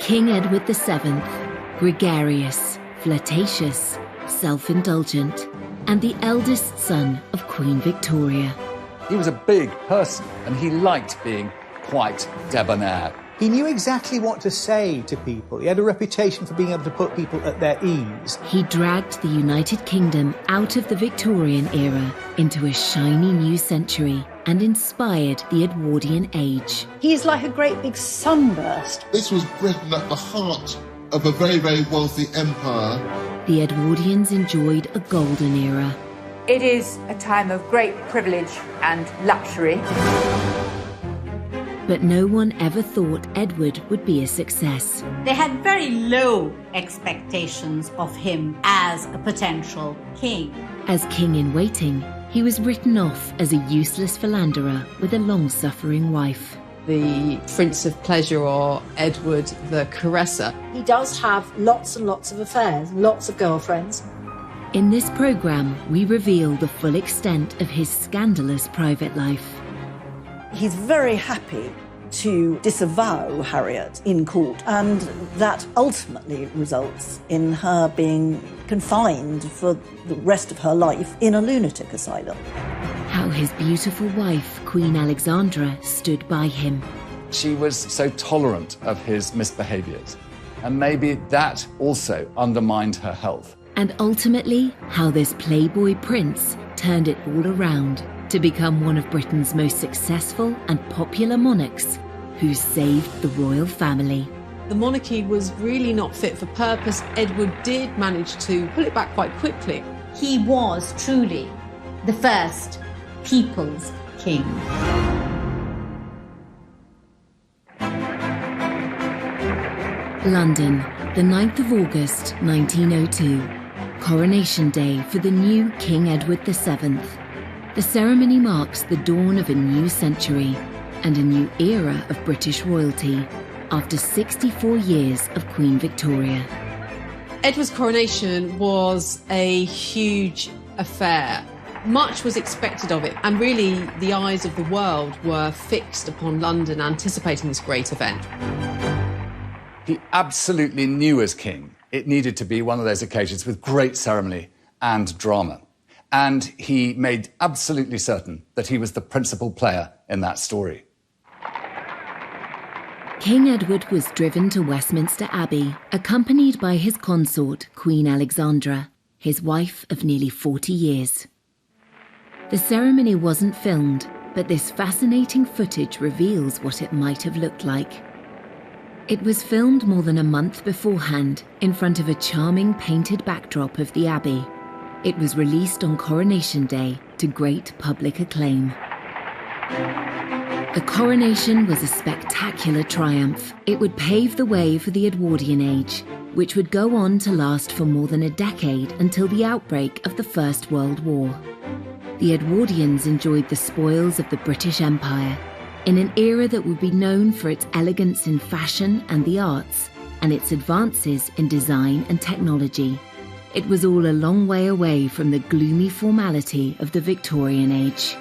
King Edward VII, gregarious, flirtatious, self-indulgent, and the eldest son of Queen Victoria. He was a big person, and he liked being quite debonair. He knew exactly what to say to people. He had a reputation for being able to put people at their ease. He dragged the United Kingdom out of the Victorian era into a shiny new century and inspired the Edwardian age. He's like a great big sunburst. This was Britain at the heart of a very, very wealthy empire. The Edwardians enjoyed a golden era. It is a time of great privilege and luxury. But no one ever thought Edward would be a success. They had very low expectations of him as a potential king. As king-in-waiting, he was written off as a useless philanderer with a long-suffering wife. The Prince of Pleasure, or Edward the Caresser. He does have lots and lots of affairs, lots of girlfriends. In this programme, we reveal the full extent of his scandalous private life. He's very happy to disavow Harriet in court, and that ultimately results in her being confined for the rest of her life in a lunatic asylum. How his beautiful wife, Queen Alexandra, stood by him. She was so tolerant of his misbehaviours, and maybe that also undermined her health. And ultimately, how this Playboy prince turned it all around to become one of Britain's most successful and popular monarchs who saved the royal family. The monarchy was really not fit for purpose. Edward did manage to pull it back quite quickly. He was truly the first people's king. London, the 9th of August, 1902. Coronation Day for the new King Edward VII. The ceremony marks the dawn of a new century and a new era of British royalty after 64 years of Queen Victoria. Edward's coronation was a huge affair. Much was expected of it, and really the eyes of the world were fixed upon London, anticipating this great event. He absolutely knew as king it needed to be one of those occasions with great ceremony and drama. And he made absolutely certain that he was the principal player in that story. King Edward was driven to Westminster Abbey, accompanied by his consort, Queen Alexandra, his wife of nearly 40 years. The ceremony wasn't filmed, but this fascinating footage reveals what it might have looked like. It was filmed more than a month beforehand in front of a charming painted backdrop of the Abbey. It was released on Coronation Day to great public acclaim. The coronation was a spectacular triumph. It would pave the way for the Edwardian age, which would go on to last for more than a decade until the outbreak of the First World War. The Edwardians enjoyed the spoils of the British Empire, in an era that would be known for its elegance in fashion and the arts, and its advances in design and technology. It was all a long way away from the gloomy formality of the Victorian age.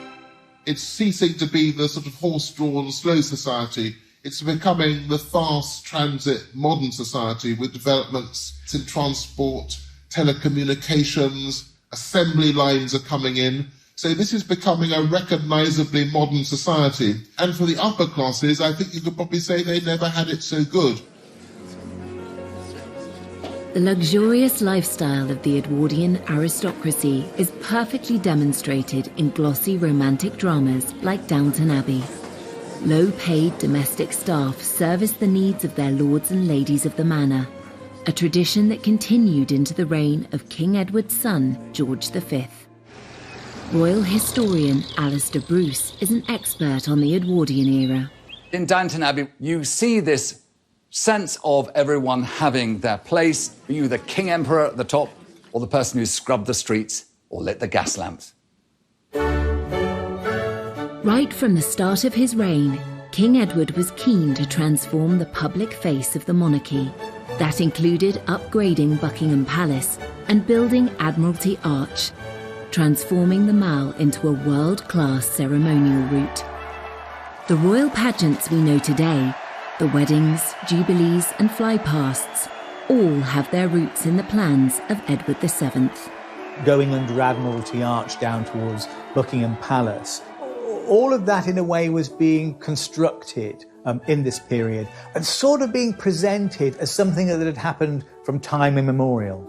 It's ceasing to be the sort of horse-drawn, slow society. It's becoming the fast transit modern society with developments in transport, telecommunications, assembly lines are coming in. So this is becoming a recognisably modern society. And for the upper classes, I think you could probably say they never had it so good. The luxurious lifestyle of the Edwardian aristocracy is perfectly demonstrated in glossy romantic dramas like Downton Abbey. Low-paid domestic staff service the needs of their lords and ladies of the manor, a tradition that continued into the reign of King Edward's son, George V. Royal historian Alistair Bruce is an expert on the Edwardian era. In Downton Abbey, you see this sense of everyone having their place, be you the King Emperor at the top, or the person who scrubbed the streets or lit the gas lamps. Right from the start of his reign, King Edward was keen to transform the public face of the monarchy. That included upgrading Buckingham Palace and building Admiralty Arch, transforming the Mall into a world-class ceremonial route. The royal pageants we know today The weddings, jubilees and flypasts all have their roots in the plans of Edward VII. Going under Admiralty Arch down towards Buckingham Palace. All of that, in a way, was being constructed in this period and sort of being presented as something that had happened from time immemorial.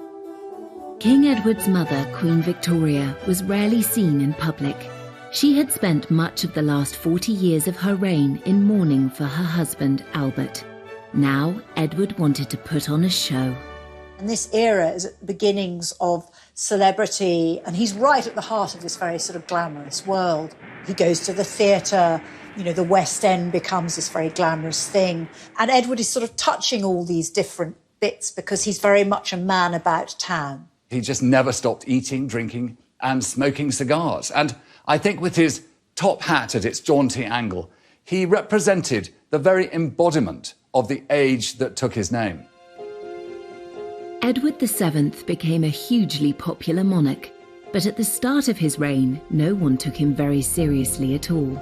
King Edward's mother, Queen Victoria, was rarely seen in public. She had spent much of the last 40 years of her reign in mourning for her husband, Albert. Now, Edward wanted to put on a show. And this era is at the beginnings of celebrity, and he's right at the heart of this very sort of glamorous world. He goes to the theatre, the West End becomes this very glamorous thing. And Edward is sort of touching all these different bits because he's very much a man about town. He just never stopped eating, drinking and smoking cigars. And I think with his top hat at its jaunty angle, he represented the very embodiment of the age that took his name. Edward VII became a hugely popular monarch, but at the start of his reign, no one took him very seriously at all.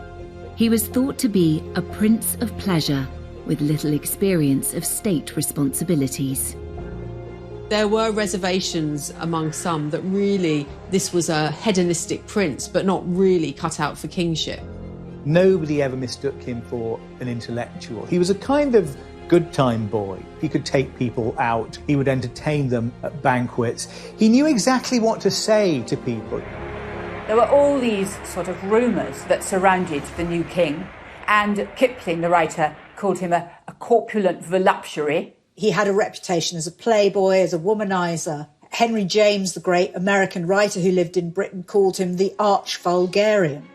He was thought to be a prince of pleasure with little experience of state responsibilities. There were reservations among some that really this was a hedonistic prince, but not really cut out for kingship. Nobody ever mistook him for an intellectual. He was a kind of good time boy. He could take people out. He would entertain them at banquets. He knew exactly what to say to people. There were all these sort of rumours that surrounded the new king, and Kipling, the writer, called him a corpulent voluptuary. He had a reputation as a playboy, as a womanizer. Henry James, the great American writer who lived in Britain, called him the arch-vulgarian.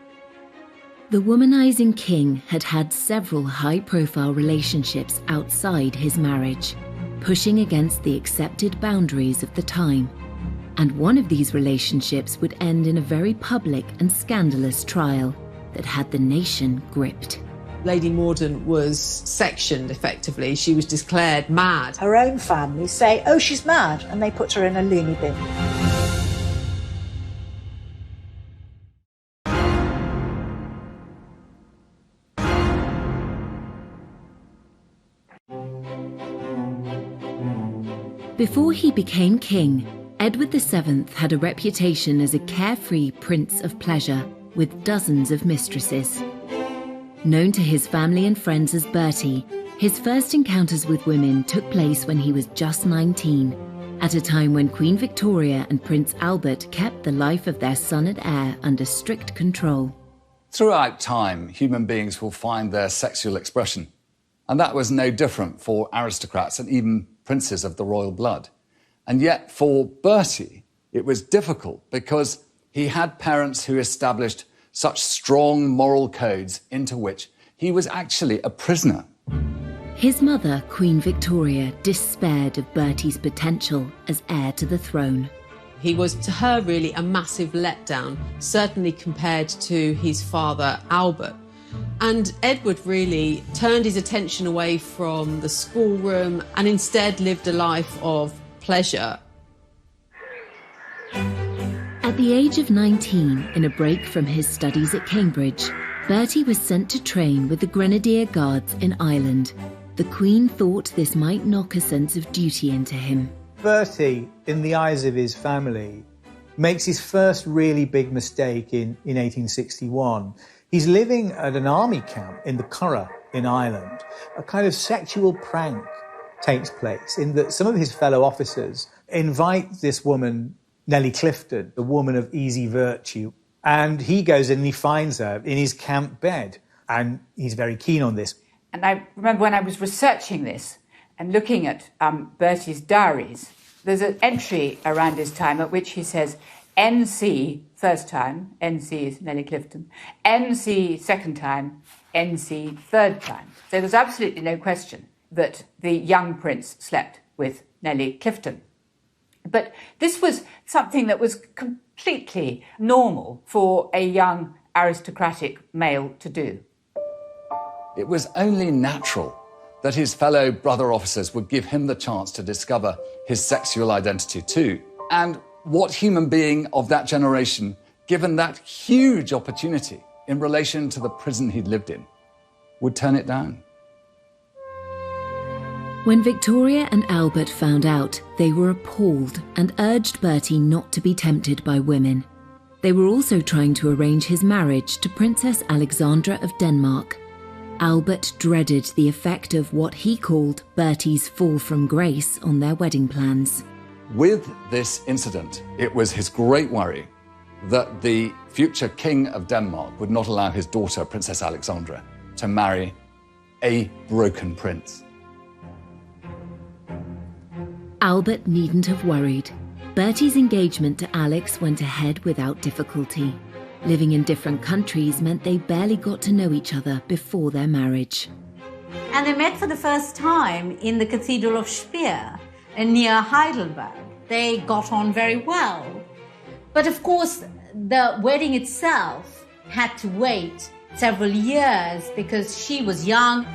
The womanizing king had had several high-profile relationships outside his marriage, pushing against the accepted boundaries of the time. And one of these relationships would end in a very public and scandalous trial that had the nation gripped. Lady Mordaunt was sectioned, effectively. She was declared mad. Her own family say, oh, she's mad, and they put her in a loony bin. Before he became king, Edward VII had a reputation as a carefree prince of pleasure with dozens of mistresses. Known to his family and friends as Bertie, his first encounters with women took place when he was just 19, at a time when Queen Victoria and Prince Albert kept the life of their son and heir under strict control. Throughout time, human beings will find their sexual expression, and that was no different for aristocrats and even princes of the royal blood. And yet for Bertie, it was difficult because he had parents who established such strong moral codes into which he was actually a prisoner. His mother, Queen Victoria, despaired of Bertie's potential as heir to the throne. He was, to her, really a massive letdown, certainly compared to his father, Albert. And Edward really turned his attention away from the schoolroom and instead lived a life of pleasure. At the age of 19, in a break from his studies at Cambridge, Bertie was sent to train with the Grenadier Guards in Ireland. The Queen thought this might knock a sense of duty into him. Bertie, in the eyes of his family, makes his first really big mistake in 1861. He's living at an army camp in the Curragh in Ireland. A kind of sexual prank takes place in that some of his fellow officers invite this woman, Nellie Clifton, a woman of easy virtue, and he goes in and he finds her in his camp bed, and he's very keen on this. And I remember when I was researching this and looking at Bertie's diaries, there's an entry around his time at which he says, NC first time, NC is Nellie Clifton, NC second time, NC third time. So there's absolutely no question that the young prince slept with Nellie Clifton. But this was something that was completely normal for a young aristocratic male to do. It was only natural that his fellow brother officers would give him the chance to discover his sexual identity too. And what human being of that generation, given that huge opportunity in relation to the prison he'd lived in, would turn it down? When Victoria and Albert found out, they were appalled and urged Bertie not to be tempted by women. They were also trying to arrange his marriage to Princess Alexandra of Denmark. Albert dreaded the effect of what he called Bertie's fall from grace on their wedding plans. With this incident, it was his great worry that the future King of Denmark would not allow his daughter, Princess Alexandra, to marry a broken prince. Albert needn't have worried. Bertie's engagement to Alex went ahead without difficulty. Living in different countries meant they barely got to know each other before their marriage. And they met for the first time in the Cathedral of Speyer, near Heidelberg. They got on very well. But of course, the wedding itself had to wait several years because she was young.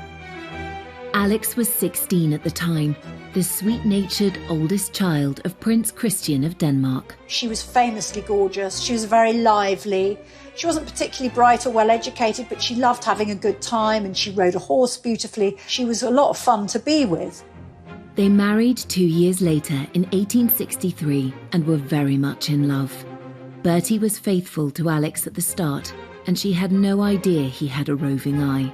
Alex was 16 at the time, the sweet-natured oldest child of Prince Christian of Denmark. She was famously gorgeous. She was very lively. She wasn't particularly bright or well-educated, but she loved having a good time and she rode a horse beautifully. She was a lot of fun to be with. They married 2 years later in 1863 and were very much in love. Bertie was faithful to Alex at the start, and she had no idea he had a roving eye.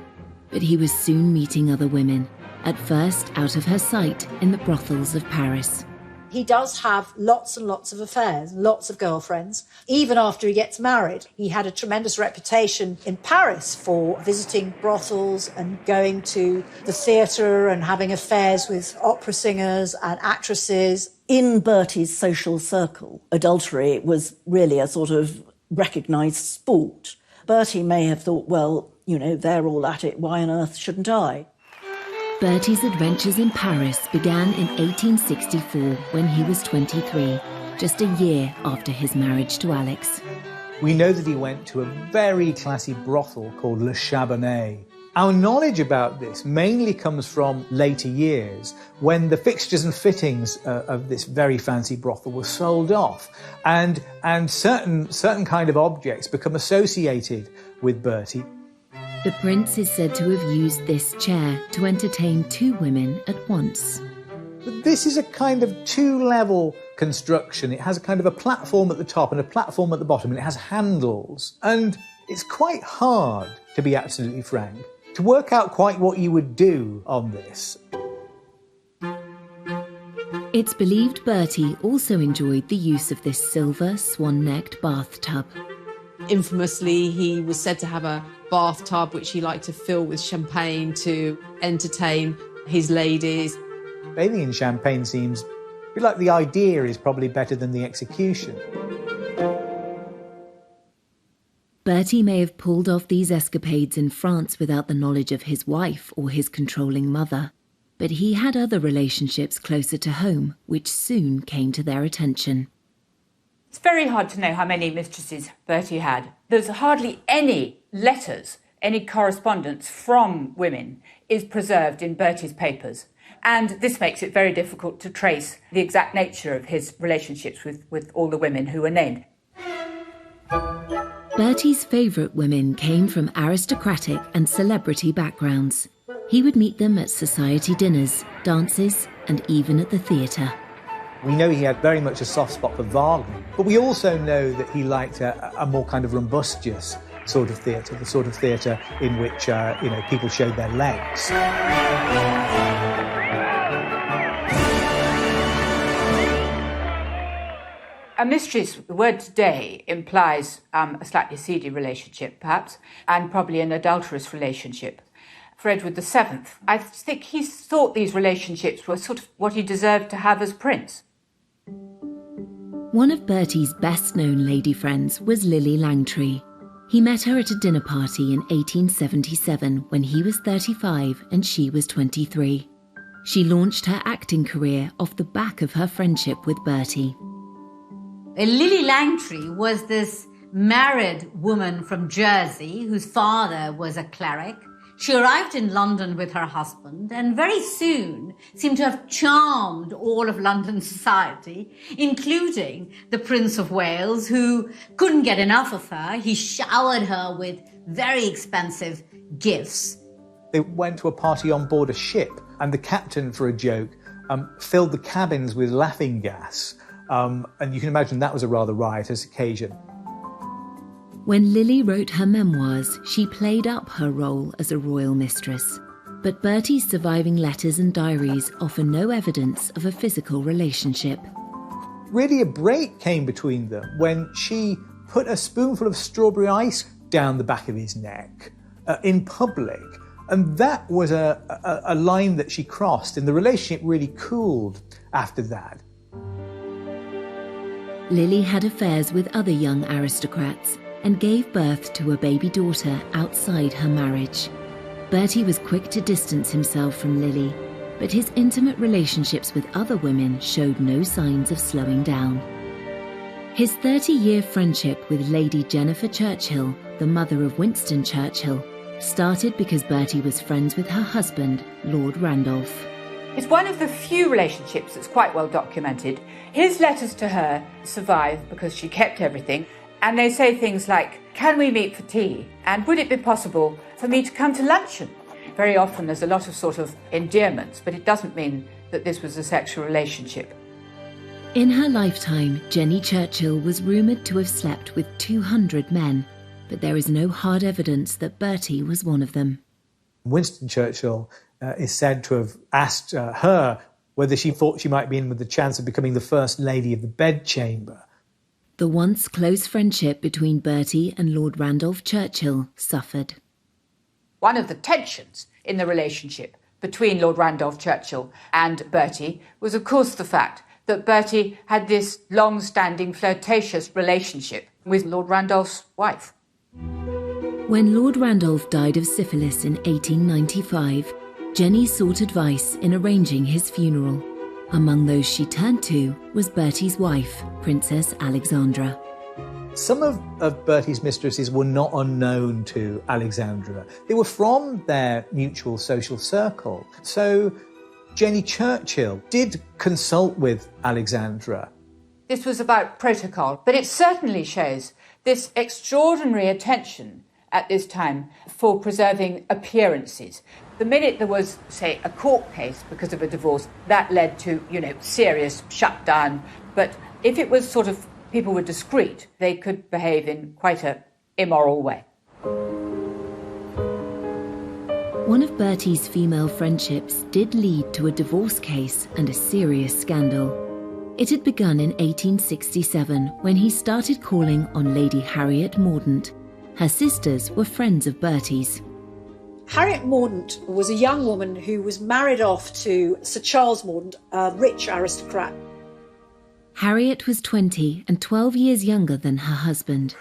But he was soon meeting other women, at first out of her sight in the brothels of Paris. He does have lots and lots of affairs, lots of girlfriends. Even after he gets married, he had a tremendous reputation in Paris for visiting brothels and going to the theatre and having affairs with opera singers and actresses. In Bertie's social circle, adultery was really a sort of recognised sport. Bertie may have thought, well, you know, they're all at it, why on earth shouldn't I? Bertie's adventures in Paris began in 1864 when he was 23, just a year after his marriage to Alex. We know that he went to a very classy brothel called Le Chabonnet. Our knowledge about this mainly comes from later years when the fixtures and fittings of this very fancy brothel were sold off and certain kind of objects become associated with Bertie. The prince is said to have used this chair to entertain 2 women at once. But this is a kind of 2-level construction. It has a kind of a platform at the top and a platform at the bottom, and it has handles. And it's quite hard, to be absolutely frank, to work out quite what you would do on this. It's believed Bertie also enjoyed the use of this silver swan-necked bathtub. Infamously, he was said to have a bathtub which he liked to fill with champagne to entertain his ladies. Bathing in champagne seems a bit like the idea is probably better than the execution. Bertie may have pulled off these escapades in France without the knowledge of his wife or his controlling mother. But he had other relationships closer to home, which soon came to their attention. It's very hard to know how many mistresses Bertie had. There's hardly any letters, any correspondence from women is preserved in Bertie's papers. And this makes it very difficult to trace the exact nature of his relationships with all the women who were named. Bertie's favourite women came from aristocratic and celebrity backgrounds. He would meet them at society dinners, dances, and even at the theatre. We know he had very much a soft spot for Wagner, but we also know that he liked a more kind of rumbustious sort of theatre, the sort of theatre in which people showed their legs. A mistress, the word today, implies a slightly seedy relationship, perhaps, and probably an adulterous relationship. For Edward VII, I think he thought these relationships were sort of what he deserved to have as prince. One of Bertie's best-known lady friends was Lily Langtry. He met her at a dinner party in 1877 when he was 35 and she was 23. She launched her acting career off the back of her friendship with Bertie. Lily Langtry was this married woman from Jersey whose father was a cleric. She arrived in London with her husband and very soon seemed to have charmed all of London society, including the Prince of Wales, who couldn't get enough of her. He showered her with very expensive gifts. They went to a party on board a ship and the captain, for a joke, filled the cabins with laughing gas. And you can imagine that was a rather riotous occasion. When Lily wrote her memoirs, she played up her role as a royal mistress. But Bertie's surviving letters and diaries offer no evidence of a physical relationship. Really, a break came between them when she put a spoonful of strawberry ice down the back of his neck in public. And that was a line that she crossed, and the relationship really cooled after that. Lily had affairs with other young aristocrats and gave birth to a baby daughter outside her marriage. Bertie was quick to distance himself from Lily, but his intimate relationships with other women showed no signs of slowing down. His 30-year friendship with Lady Jennifer Churchill, the mother of Winston Churchill, started because Bertie was friends with her husband, Lord Randolph. It's one of the few relationships that's quite well documented. His letters to her survive because she kept everything, and they say things like, "Can we meet for tea? And would it be possible for me to come to luncheon?" Very often there's a lot of sort of endearments, but it doesn't mean that this was a sexual relationship. In her lifetime, Jenny Churchill was rumoured to have slept with 200 men, but there is no hard evidence that Bertie was one of them. Winston Churchill is said to have asked her whether she thought she might be in with the chance of becoming the First Lady of the Bedchamber. The once close friendship between Bertie and Lord Randolph Churchill suffered. One of the tensions in the relationship between Lord Randolph Churchill and Bertie was, of course, the fact that Bertie had this long-standing flirtatious relationship with Lord Randolph's wife. When Lord Randolph died of syphilis in 1895, Jenny sought advice in arranging his funeral. Among those she turned to was Bertie's wife, Princess Alexandra. Some of Bertie's mistresses were not unknown to Alexandra. They were from their mutual social circle. So Jenny Churchill did consult with Alexandra. This was about protocol, but it certainly shows this extraordinary attention at this time for preserving appearances. The minute there was, say, a court case because of a divorce, that led to, serious shutdown. But if it was sort of people were discreet, they could behave in quite an immoral way. One of Bertie's female friendships did lead to a divorce case and a serious scandal. It had begun in 1867 when he started calling on Lady Harriet Mordaunt. Her sisters were friends of Bertie's. Harriet Mordaunt was a young woman who was married off to Sir Charles Mordaunt, a rich aristocrat. Harriet was 20 and 12 years younger than her husband.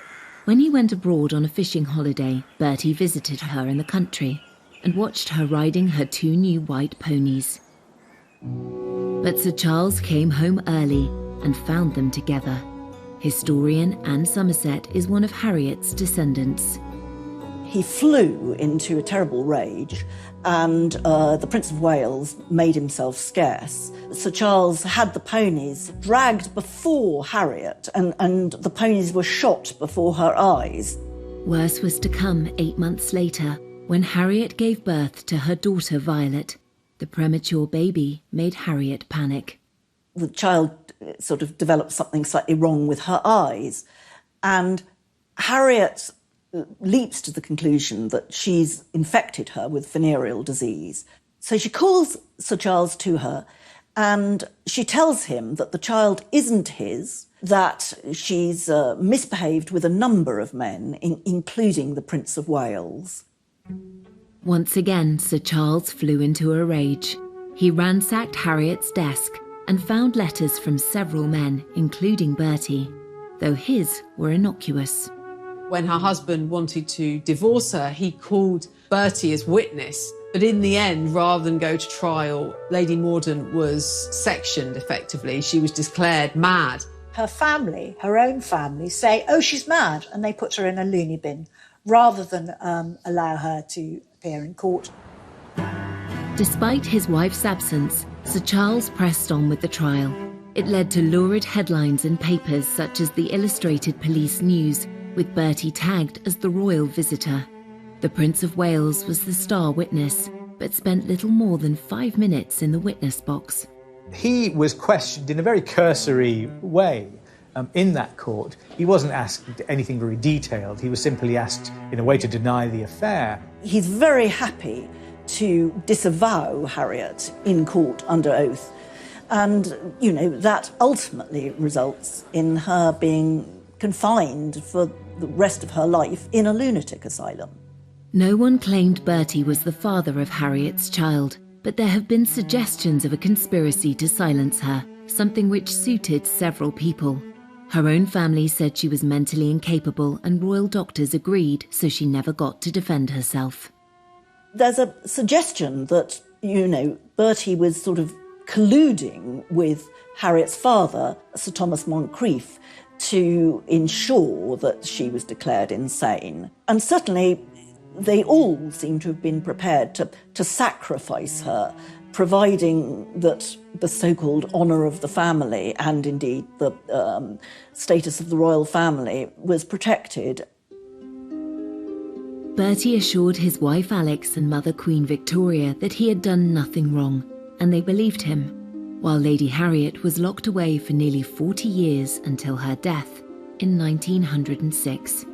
When he went abroad on a fishing holiday, Bertie visited her in the country and watched her riding her 2 new white ponies. But Sir Charles came home early and found them together. Historian Anne Somerset is one of Harriet's descendants. He flew into a terrible rage, and the Prince of Wales made himself scarce. Sir Charles had the ponies dragged before Harriet, and the ponies were shot before her eyes. Worse was to come 8 months later, when Harriet gave birth to her daughter Violet. The premature baby made Harriet panic. The child sort of developed something slightly wrong with her eyes, and Harriet leaps to the conclusion that she's infected her with venereal disease. So she calls Sir Charles to her and she tells him that the child isn't his, that she's misbehaved with a number of men, including the Prince of Wales. Once again, Sir Charles flew into a rage. He ransacked Harriet's desk and found letters from several men, including Bertie, though his were innocuous. When her husband wanted to divorce her, he called Bertie as witness. But in the end, rather than go to trial, Lady Mordaunt was sectioned effectively. She was declared mad. Her family, her own family, say, "Oh, she's mad," and they put her in a loony bin rather than allow her to appear in court. Despite his wife's absence, Sir Charles pressed on with the trial. It led to lurid headlines in papers such as the Illustrated Police News, with Bertie tagged as the royal visitor. The Prince of Wales was the star witness, but spent little more than 5 minutes in the witness box. He was questioned in a very cursory way in that court. He wasn't asked anything very detailed. He was simply asked in a way to deny the affair. He's very happy to disavow Harriet in court under oath. And, that ultimately results in her being confined for the rest of her life in a lunatic asylum. No one claimed Bertie was the father of Harriet's child, but there have been suggestions of a conspiracy to silence her, something which suited several people. Her own family said she was mentally incapable and royal doctors agreed, so she never got to defend herself. There's a suggestion that, Bertie was sort of colluding with Harriet's father, Sir Thomas Moncrieff, to ensure that she was declared insane. And certainly they all seem to have been prepared to sacrifice her, providing that the so-called honour of the family and indeed the status of the royal family was protected. Bertie assured his wife Alex and mother Queen Victoria that he had done nothing wrong, and they believed him, while Lady Harriet was locked away for nearly 40 years until her death in 1906.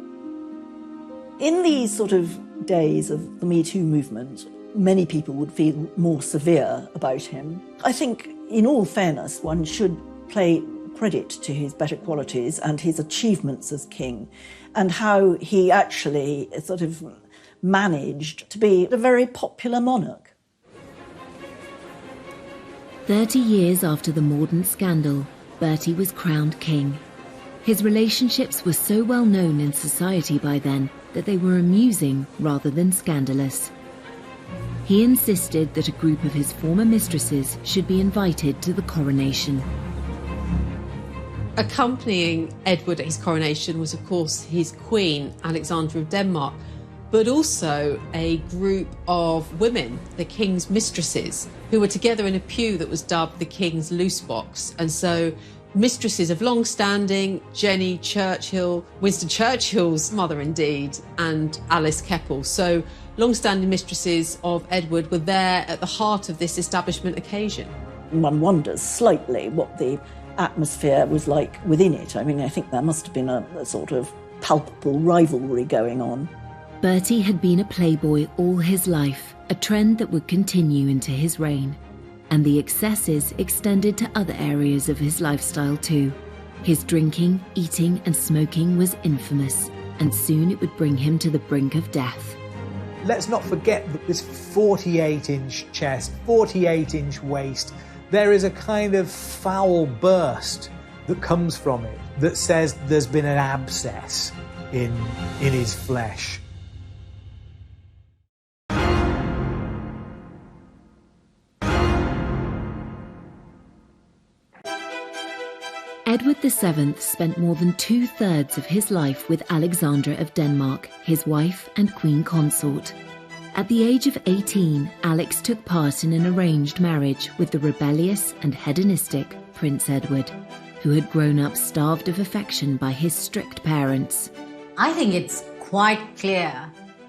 In these sort of days of the Me Too movement, many people would feel more severe about him. I think, in all fairness, one should pay credit to his better qualities and his achievements as king, and how he actually sort of managed to be a very popular monarch. 30 years after the Mordaunt scandal, Bertie was crowned king. His relationships were so well known in society by then that they were amusing rather than scandalous. He insisted that a group of his former mistresses should be invited to the coronation. Accompanying Edward at his coronation was, of course, his queen, Alexandra of Denmark, but also a group of women, the king's mistresses, who were together in a pew that was dubbed the King's Loose Box. And so mistresses of long standing, Jenny Churchill, Winston Churchill's mother indeed, and Alice Keppel. So long standing mistresses of Edward were there at the heart of this establishment occasion. One wonders slightly what the atmosphere was like within it. I mean, I think there must have been a sort of palpable rivalry going on. Bertie had been a playboy all his life, a trend that would continue into his reign. And the excesses extended to other areas of his lifestyle too. His drinking, eating and smoking was infamous, and soon it would bring him to the brink of death. Let's not forget that this 48-inch chest, 48-inch waist, there is a kind of foul burst that comes from it that says there's been an abscess in his flesh. Edward VII spent more than 2/3 of his life with Alexandra of Denmark, his wife and queen consort. At the age of 18, Alex took part in an arranged marriage with the rebellious and hedonistic Prince Edward, who had grown up starved of affection by his strict parents. I think it's quite clear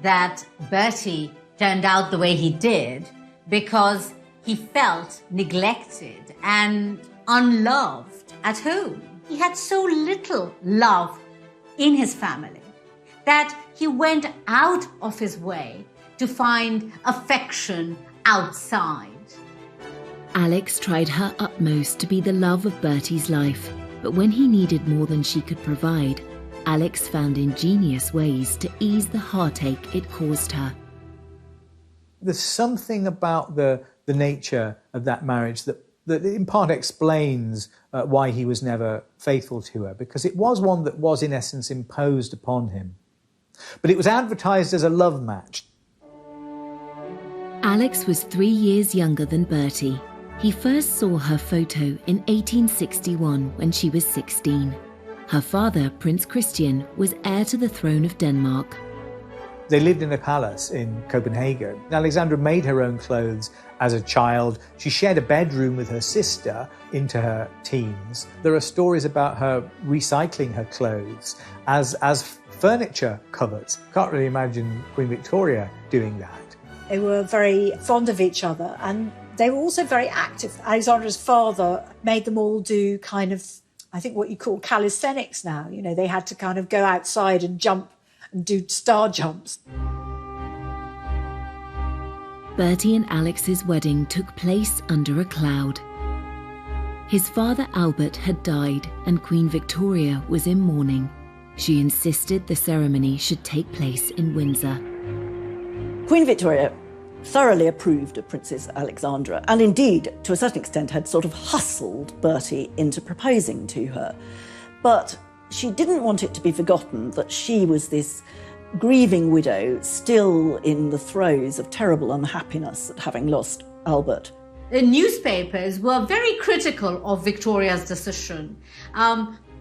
that Bertie turned out the way he did because he felt neglected and unloved at home. He had so little love in his family that he went out of his way to find affection outside. Alex tried her utmost to be the love of Bertie's life, but when he needed more than she could provide, Alex found ingenious ways to ease the heartache it caused her. There's something about the nature of that marriage that in part explains why he was never faithful to her, because it was one that was in essence imposed upon him. But it was advertised as a love match. Alex was 3 years younger than Bertie. He first saw her photo in 1861 when she was 16. Her father, Prince Christian, was heir to the throne of Denmark. They lived in a palace in Copenhagen. Alexandra made her own clothes as a child. She shared a bedroom with her sister into her teens. There are stories about her recycling her clothes as furniture covers. Can't really imagine Queen Victoria doing that. They were very fond of each other, and they were also very active. Alexandra's father made them all do kind of, I think, what you call calisthenics now. You know, they had to kind of go outside and jump and do star jumps. Bertie and Alex's wedding took place under a cloud. His father Albert had died and Queen Victoria was in mourning. She insisted the ceremony should take place in Windsor. Queen Victoria thoroughly approved of Princess Alexandra, and indeed, to a certain extent, had sort of hustled Bertie into proposing to her. But she didn't want it to be forgotten that she was this grieving widow, still in the throes of terrible unhappiness at having lost Albert. The newspapers were very critical of Victoria's decision.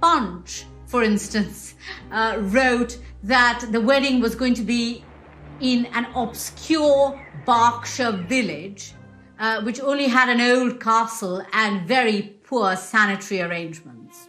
Punch, for instance, wrote that the wedding was going to be in an obscure Berkshire village, which only had an old castle and very poor sanitary arrangements.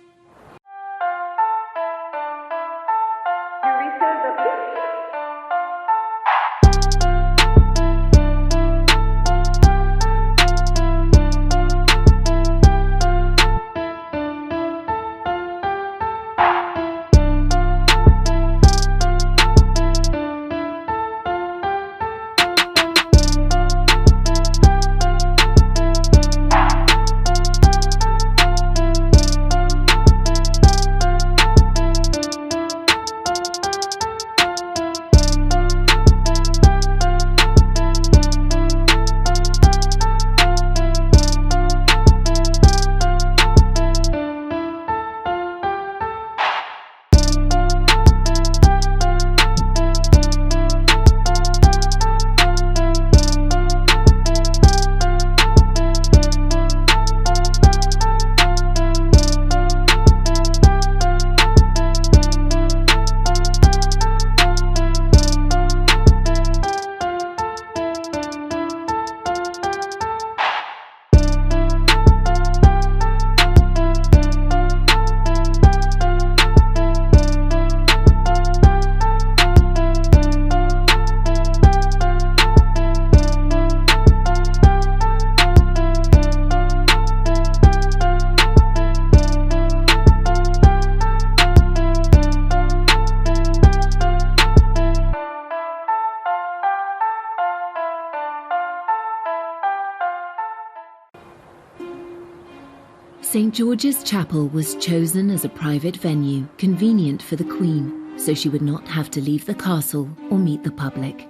St. George's Chapel was chosen as a private venue convenient for the Queen, so she would not have to leave the castle or meet the public.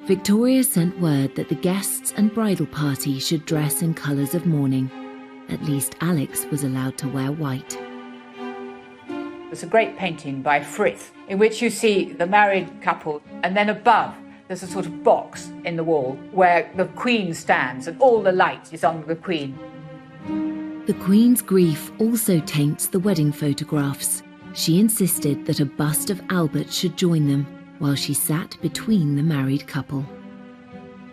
Victoria sent word that the guests and bridal party should dress in colours of mourning. At least Alex was allowed to wear white. There's a great painting by Frith in which you see the married couple, and then above there's a sort of box in the wall where the Queen stands and all the light is on the Queen. The Queen's grief also taints the wedding photographs. She insisted that a bust of Albert should join them while she sat between the married couple.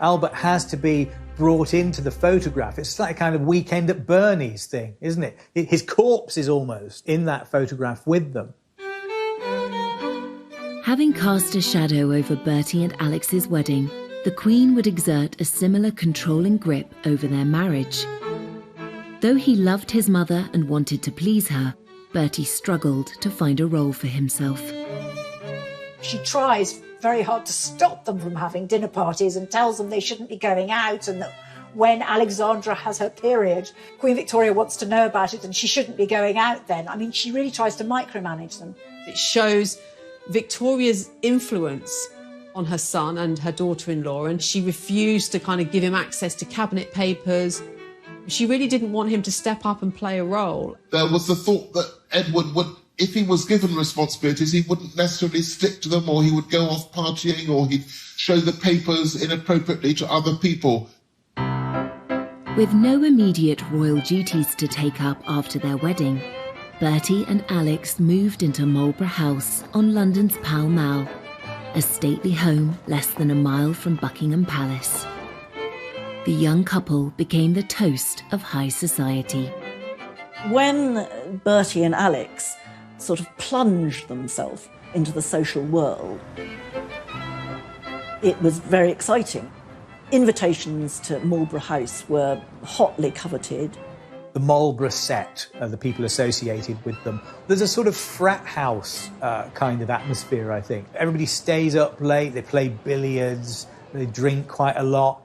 Albert has to be brought into the photograph. It's like a kind of Weekend at Bernie's thing, isn't it? His corpse is almost in that photograph with them. Having cast a shadow over Bertie and Alex's wedding, the Queen would exert a similar controlling grip over their marriage. Though he loved his mother and wanted to please her, Bertie struggled to find a role for himself. She tries very hard to stop them from having dinner parties and tells them they shouldn't be going out, and that when Alexandra has her period, Queen Victoria wants to know about it and she shouldn't be going out then. I mean, she really tries to micromanage them. It shows Victoria's influence on her son and her daughter-in-law, and she refused to kind of give him access to cabinet papers. She really didn't want him to step up and play a role. There was the thought that Edward would, if he was given responsibilities, he wouldn't necessarily stick to them, or he would go off partying, or he'd show the papers inappropriately to other people. With no immediate royal duties to take up after their wedding, Bertie and Alex moved into Marlborough House on London's Pall Mall, a stately home less than a mile from Buckingham Palace. The young couple became the toast of high society. When Bertie and Alex sort of plunged themselves into the social world, It was very exciting. Invitations to Marlborough House were hotly coveted. The Marlborough set, the people associated with them. There's a sort of frat house kind of atmosphere, I think. Everybody stays up late, they play billiards, they drink quite a lot.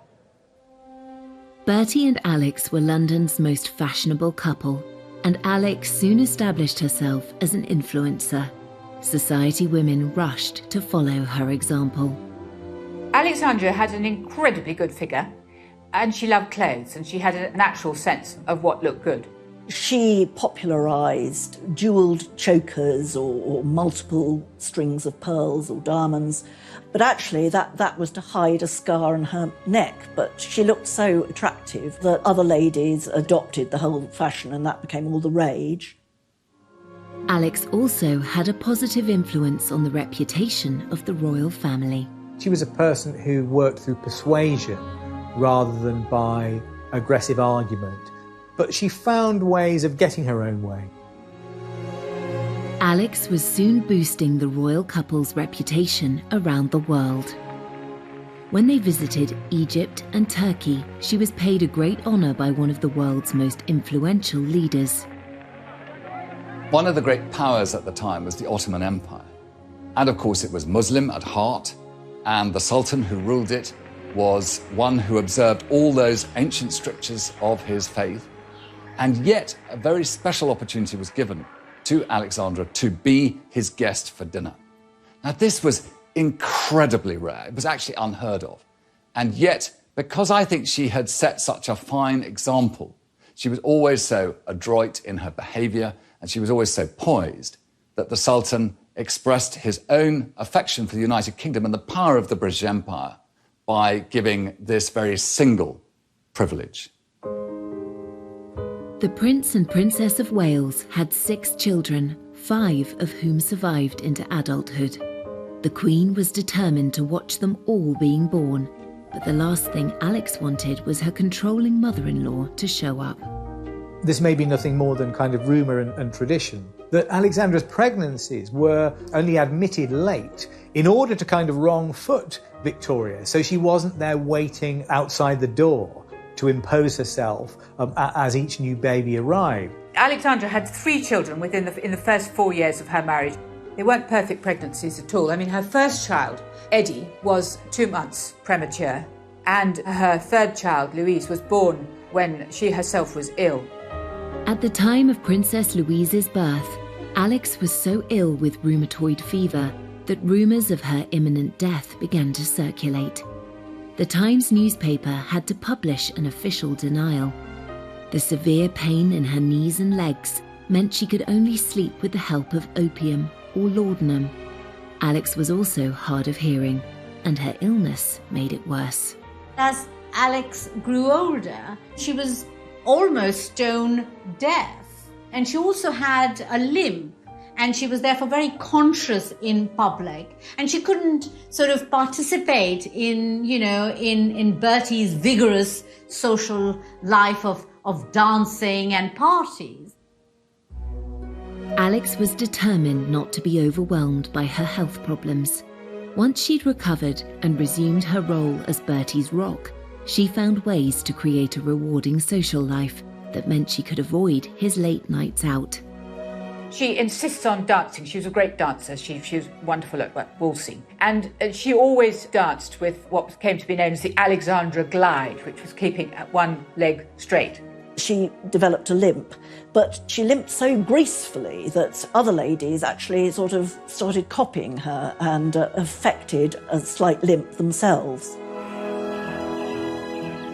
Bertie and Alex were London's most fashionable couple, and Alex soon established herself as an influencer. Society women rushed to follow her example. Alexandra had an incredibly good figure, and she loved clothes, and she had a natural sense of what looked good. She popularised jewelled chokers or multiple strings of pearls or diamonds, but actually that was to hide a scar on her neck. But she looked so attractive that other ladies adopted the whole fashion, and that became all the rage. Alex also had a positive influence on the reputation of the royal family. She was a person who worked through persuasion rather than by aggressive argument. But she found ways of getting her own way. Alex was soon boosting the royal couple's reputation around the world. When they visited Egypt and Turkey, she was paid a great honour by one of the world's most influential leaders. One of the great powers at the time was the Ottoman Empire. And of course it was Muslim at heart, and the Sultan who ruled it was one who observed all those ancient strictures of his faith. And yet a very special opportunity was given to Alexandra to be his guest for dinner. Now this was incredibly rare. It was actually unheard of. And yet, because I think she had set such a fine example, she was always so adroit in her behaviour, and she was always so poised, that the Sultan expressed his own affection for the United Kingdom and the power of the British Empire by giving this very single privilege. The Prince and Princess of Wales had 6 children, 5 of whom survived into adulthood. The Queen was determined to watch them all being born, but the last thing Alex wanted was her controlling mother-in-law to show up. This may be nothing more than kind of rumour and tradition, that Alexandra's pregnancies were only admitted late in order to kind of wrong foot Victoria, so she wasn't there waiting outside the door to impose herself as each new baby arrived. Alexandra had 3 children in the first 4 years of her marriage. They weren't perfect pregnancies at all. I mean, her first child, Eddie, was 2 months premature, and her third child, Louise, was born when she herself was ill. At the time of Princess Louise's birth, Alex was so ill with rheumatoid fever that rumours of her imminent death began to circulate. The Times newspaper had to publish an official denial. The severe pain in her knees and legs meant she could only sleep with the help of opium or laudanum. Alex was also hard of hearing, and her illness made it worse. As Alex grew older, she was almost stone deaf, and she also had a limp, and she was therefore very conscious in public, and she couldn't sort of participate in Bertie's vigorous social life of dancing and parties. Alex was determined not to be overwhelmed by her health problems. Once she'd recovered and resumed her role as Bertie's rock, she found ways to create a rewarding social life that meant she could avoid his late nights out. She insists on dancing. She was a great dancer. She was wonderful at waltzing. And she always danced with what came to be known as the Alexandra glide, which was keeping one leg straight. She developed a limp, but she limped so gracefully that other ladies actually sort of started copying her and affected a slight limp themselves.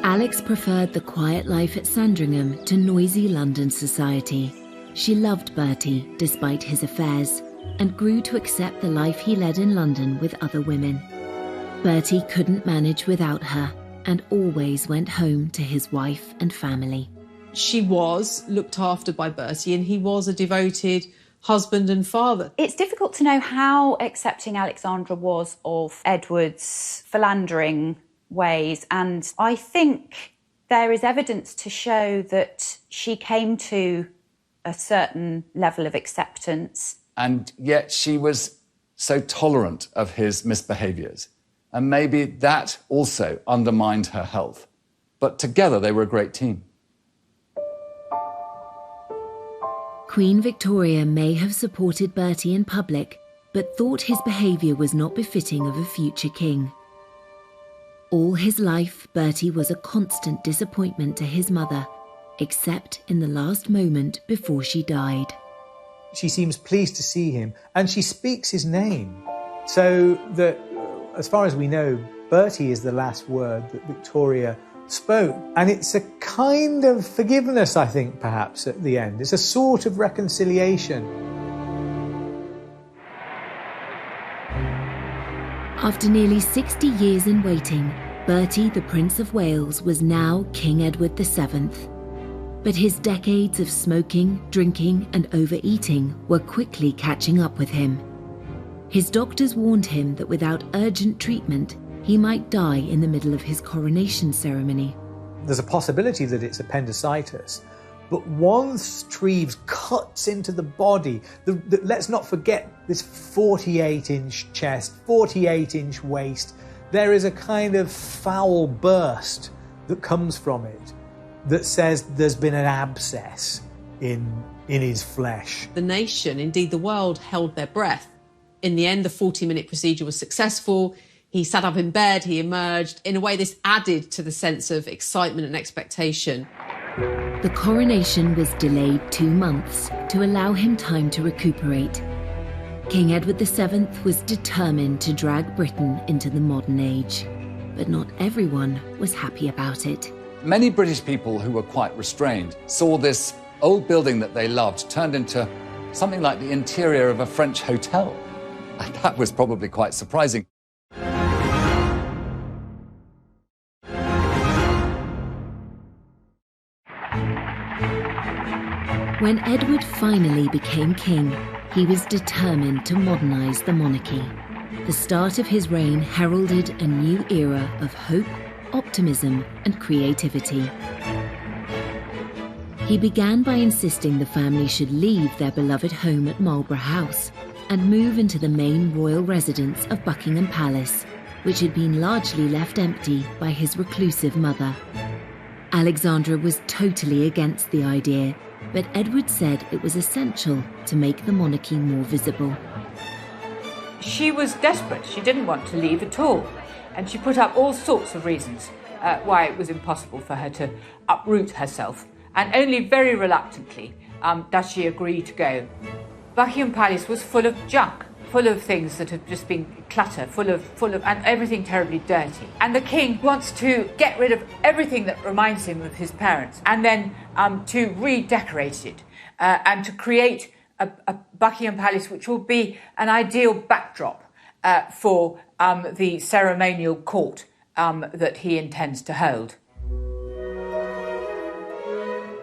Alex preferred the quiet life at Sandringham to noisy London society. She loved Bertie despite his affairs and grew to accept the life he led in London with other women. Bertie couldn't manage without her and always went home to his wife and family. She was looked after by Bertie, and he was a devoted husband and father. It's difficult to know how accepting Alexandra was of Edward's philandering ways, and I think there is evidence to show that she came to a certain level of acceptance. And yet she was so tolerant of his misbehaviours. and maybe that also undermined her health. But together they were a great team. Queen Victoria may have supported Bertie in public, but thought his behaviour was not befitting of a future king. All his life, Bertie was a constant disappointment to his mother, except in the last moment before she died. She seems pleased to see him, and she speaks his name. So that, as far as we know, Bertie is the last word that Victoria spoke. And it's a kind of forgiveness, I think, perhaps, at the end. It's a sort of reconciliation. After nearly 60 years in waiting, Bertie, the Prince of Wales, was now King Edward VII. But his decades of smoking, drinking and overeating were quickly catching up with him. His doctors warned him that without urgent treatment, he might die in the middle of his coronation ceremony. There's a possibility that it's appendicitis, but once Treves cuts into the body, let's not forget this 48-inch chest, 48-inch waist, there is a kind of foul burst that comes from it that says there's been an abscess in his flesh. The nation, indeed the world, held their breath. In the end, the 40-minute procedure was successful. He sat up in bed, he emerged. In a way, this added to the sense of excitement and expectation. The coronation was delayed 2 months to allow him time to recuperate. King Edward VII was determined to drag Britain into the modern age, but not everyone was happy about it. Many British people who were quite restrained saw this old building that they loved turned into something like the interior of a French hotel. And that was probably quite surprising. When Edward finally became king, he was determined to modernise the monarchy. The start of his reign heralded a new era of hope, optimism and creativity. He began by insisting the family should leave their beloved home at Marlborough House and move into the main royal residence of Buckingham Palace, which had been largely left empty by his reclusive mother. Alexandra was totally against the idea, but Edward said it was essential to make the monarchy more visible. She was desperate. She didn't want to leave at all. And she put up all sorts of reasons why it was impossible for her to uproot herself. And only very reluctantly does she agree to go. Buckingham Palace was full of junk, full of things that had just been clutter, full of, and everything terribly dirty. And the king wants to get rid of everything that reminds him of his parents, and then to redecorate it and to create a Buckingham Palace which will be an ideal backdrop for the ceremonial court that he intends to hold.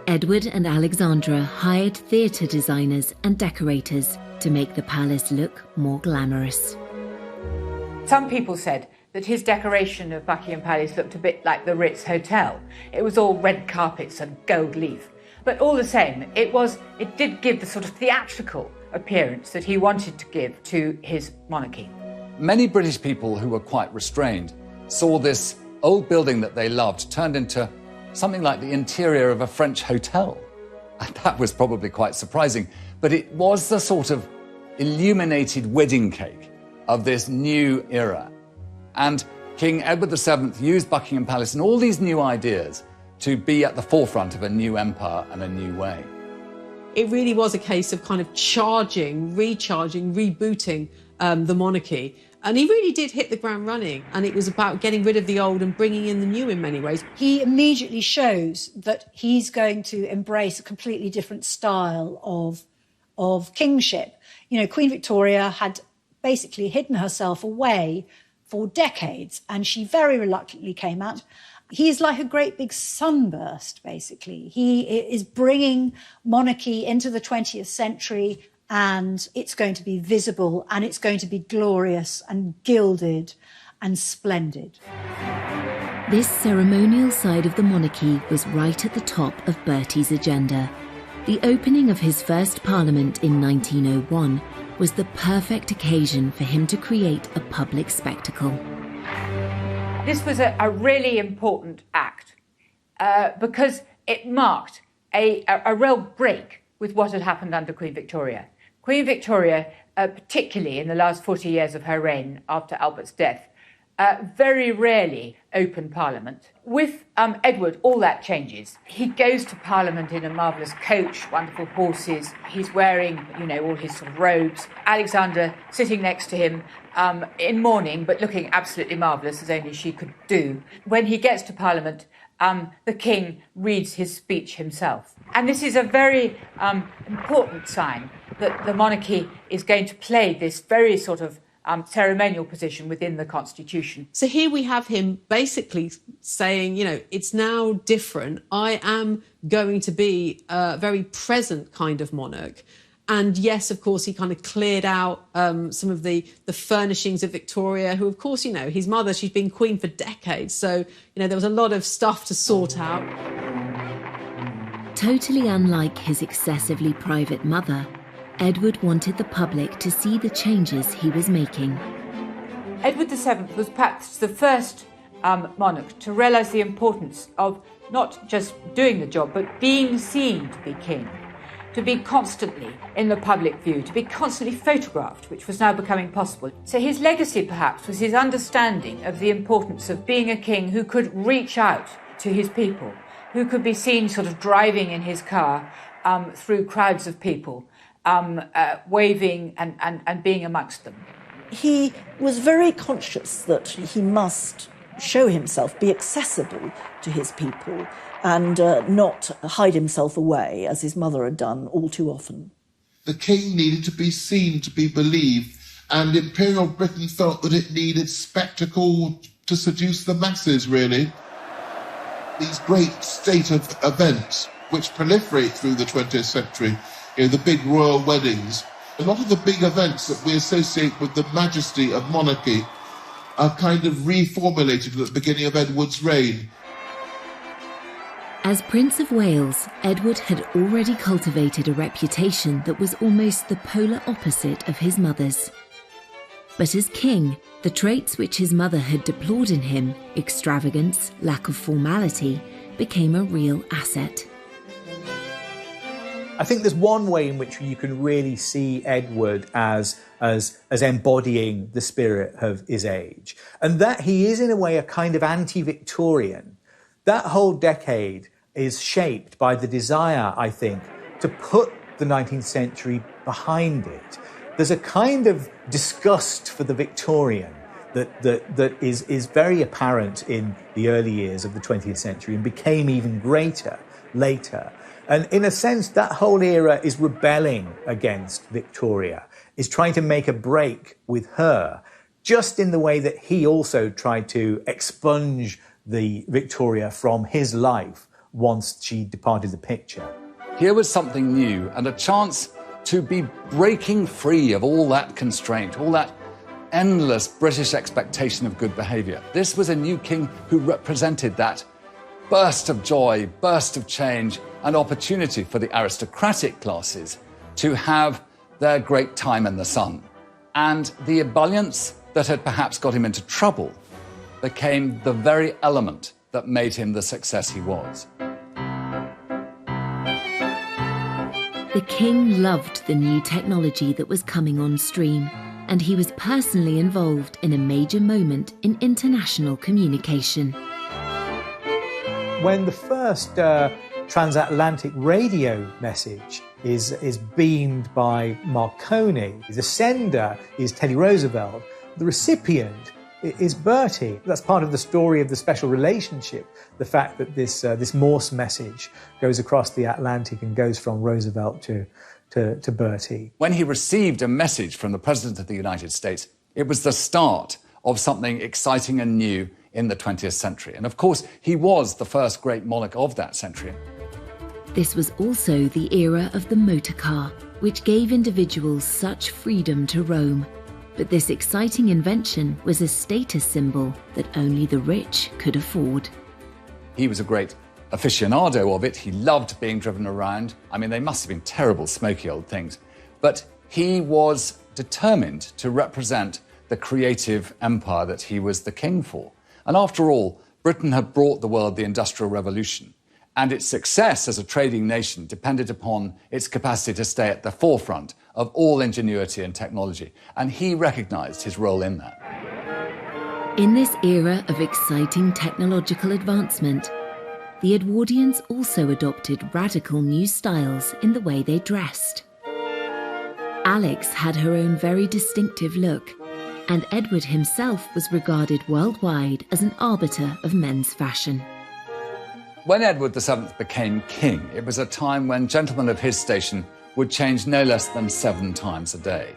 Edward and Alexandra hired theatre designers and decorators to make the palace look more glamorous. Some people said that his decoration of Buckingham Palace looked a bit like the Ritz Hotel. It was all red carpets and gold leaf. But all the same, it did give the sort of theatrical appearance that he wanted to give to his monarchy. Many British people who were quite restrained saw this old building that they loved turned into something like the interior of a French hotel. And that was probably quite surprising. But it was the sort of illuminated wedding cake of this new era. And King Edward VII used Buckingham Palace and all these new ideas to be at the forefront of a new empire and a new way. It really was a case of kind of charging, recharging, rebooting the monarchy. And he really did hit the ground running. And it was about getting rid of the old and bringing in the new in many ways. He immediately shows that he's going to embrace a completely different style of kingship. You know, Queen Victoria had basically hidden herself away for decades, and she very reluctantly came out. He's like a great big sunburst, basically. He is bringing monarchy into the 20th century, and it's going to be visible, and it's going to be glorious and gilded and splendid. This ceremonial side of the monarchy was right at the top of Bertie's agenda. The opening of his first parliament in 1901 was the perfect occasion for him to create a public spectacle. This was a really important act because it marked a real break with what had happened under Queen Victoria. Queen Victoria, particularly in the last 40 years of her reign after Albert's death, very rarely opened Parliament. With Edward, all that changes. He goes to Parliament in a marvellous coach, wonderful horses. He's wearing, all his sort of robes. Alexandra sitting next to him in mourning, but looking absolutely marvellous, as only she could do. When he gets to Parliament, the king reads his speech himself. And this is a very important sign that the monarchy is going to play this very sort of ceremonial position within the constitution. So here we have him basically saying, it's now different. I am going to be a very present kind of monarch. And yes, of course, he kind of cleared out some of the furnishings of Victoria, who, of course, his mother, she's been queen for decades. So, there was a lot of stuff to sort out. Totally unlike his excessively private mother, Edward wanted the public to see the changes he was making. Edward VII was perhaps the first monarch to realise the importance of not just doing the job, but being seen to be king, to be constantly in the public view, to be constantly photographed, which was now becoming possible. So his legacy, perhaps, was his understanding of the importance of being a king who could reach out to his people, who could be seen sort of driving in his car through crowds of people, waving and being amongst them. He was very conscious that he must show himself, be accessible to his people, and not hide himself away, as his mother had done all too often. The king needed to be seen, to be believed, and Imperial Britain felt that it needed spectacle to seduce the masses, really. These great state of events which proliferate through the 20th century, the big royal weddings, a lot of the big events that we associate with the majesty of monarchy are kind of reformulated at the beginning of Edward's reign. As Prince of Wales, Edward had already cultivated a reputation that was almost the polar opposite of his mother's. But as king, the traits which his mother had deplored in him, extravagance, lack of formality, became a real asset. I think there's one way in which you can really see Edward as embodying the spirit of his age, and that he is in a way a kind of anti-Victorian. That whole decade is shaped by the desire, I think, to put the 19th century behind it. There's a kind of disgust for the Victorian that is very apparent in the early years of the 20th century and became even greater later. And in a sense, that whole era is rebelling against Victoria, is trying to make a break with her, just in the way that he also tried to expunge the Victoria from his life once she departed the picture. Here was something new and a chance to be breaking free of all that constraint, all that endless British expectation of good behaviour. This was a new king who represented that burst of joy, burst of change, an opportunity for the aristocratic classes to have their great time in the sun. And the ebullience that had perhaps got him into trouble became the very element that made him the success he was. The king loved the new technology that was coming on stream, and he was personally involved in a major moment in international communication. When the first transatlantic radio message is beamed by Marconi, the sender is Teddy Roosevelt, the recipient is Bertie. That's part of the story of the special relationship, the fact that this Morse message goes across the Atlantic and goes from Roosevelt to Bertie. When he received a message from the President of the United States, it was the start of something exciting and new in the 20th century. And of course, he was the first great monarch of that century. This was also the era of the motor car, which gave individuals such freedom to roam. But this exciting invention was a status symbol that only the rich could afford. He was a great aficionado of it. He loved being driven around. I mean, they must have been terrible, smoky old things. But he was determined to represent the creative empire that he was the king for. And after all, Britain had brought the world the Industrial Revolution, and its success as a trading nation depended upon its capacity to stay at the forefront of all ingenuity and technology, and he recognised his role in that. In this era of exciting technological advancement, the Edwardians also adopted radical new styles in the way they dressed. Alex had her own very distinctive look, and Edward himself was regarded worldwide as an arbiter of men's fashion. When Edward VII became king, it was a time when gentlemen of his station would change no less than 7 times a day.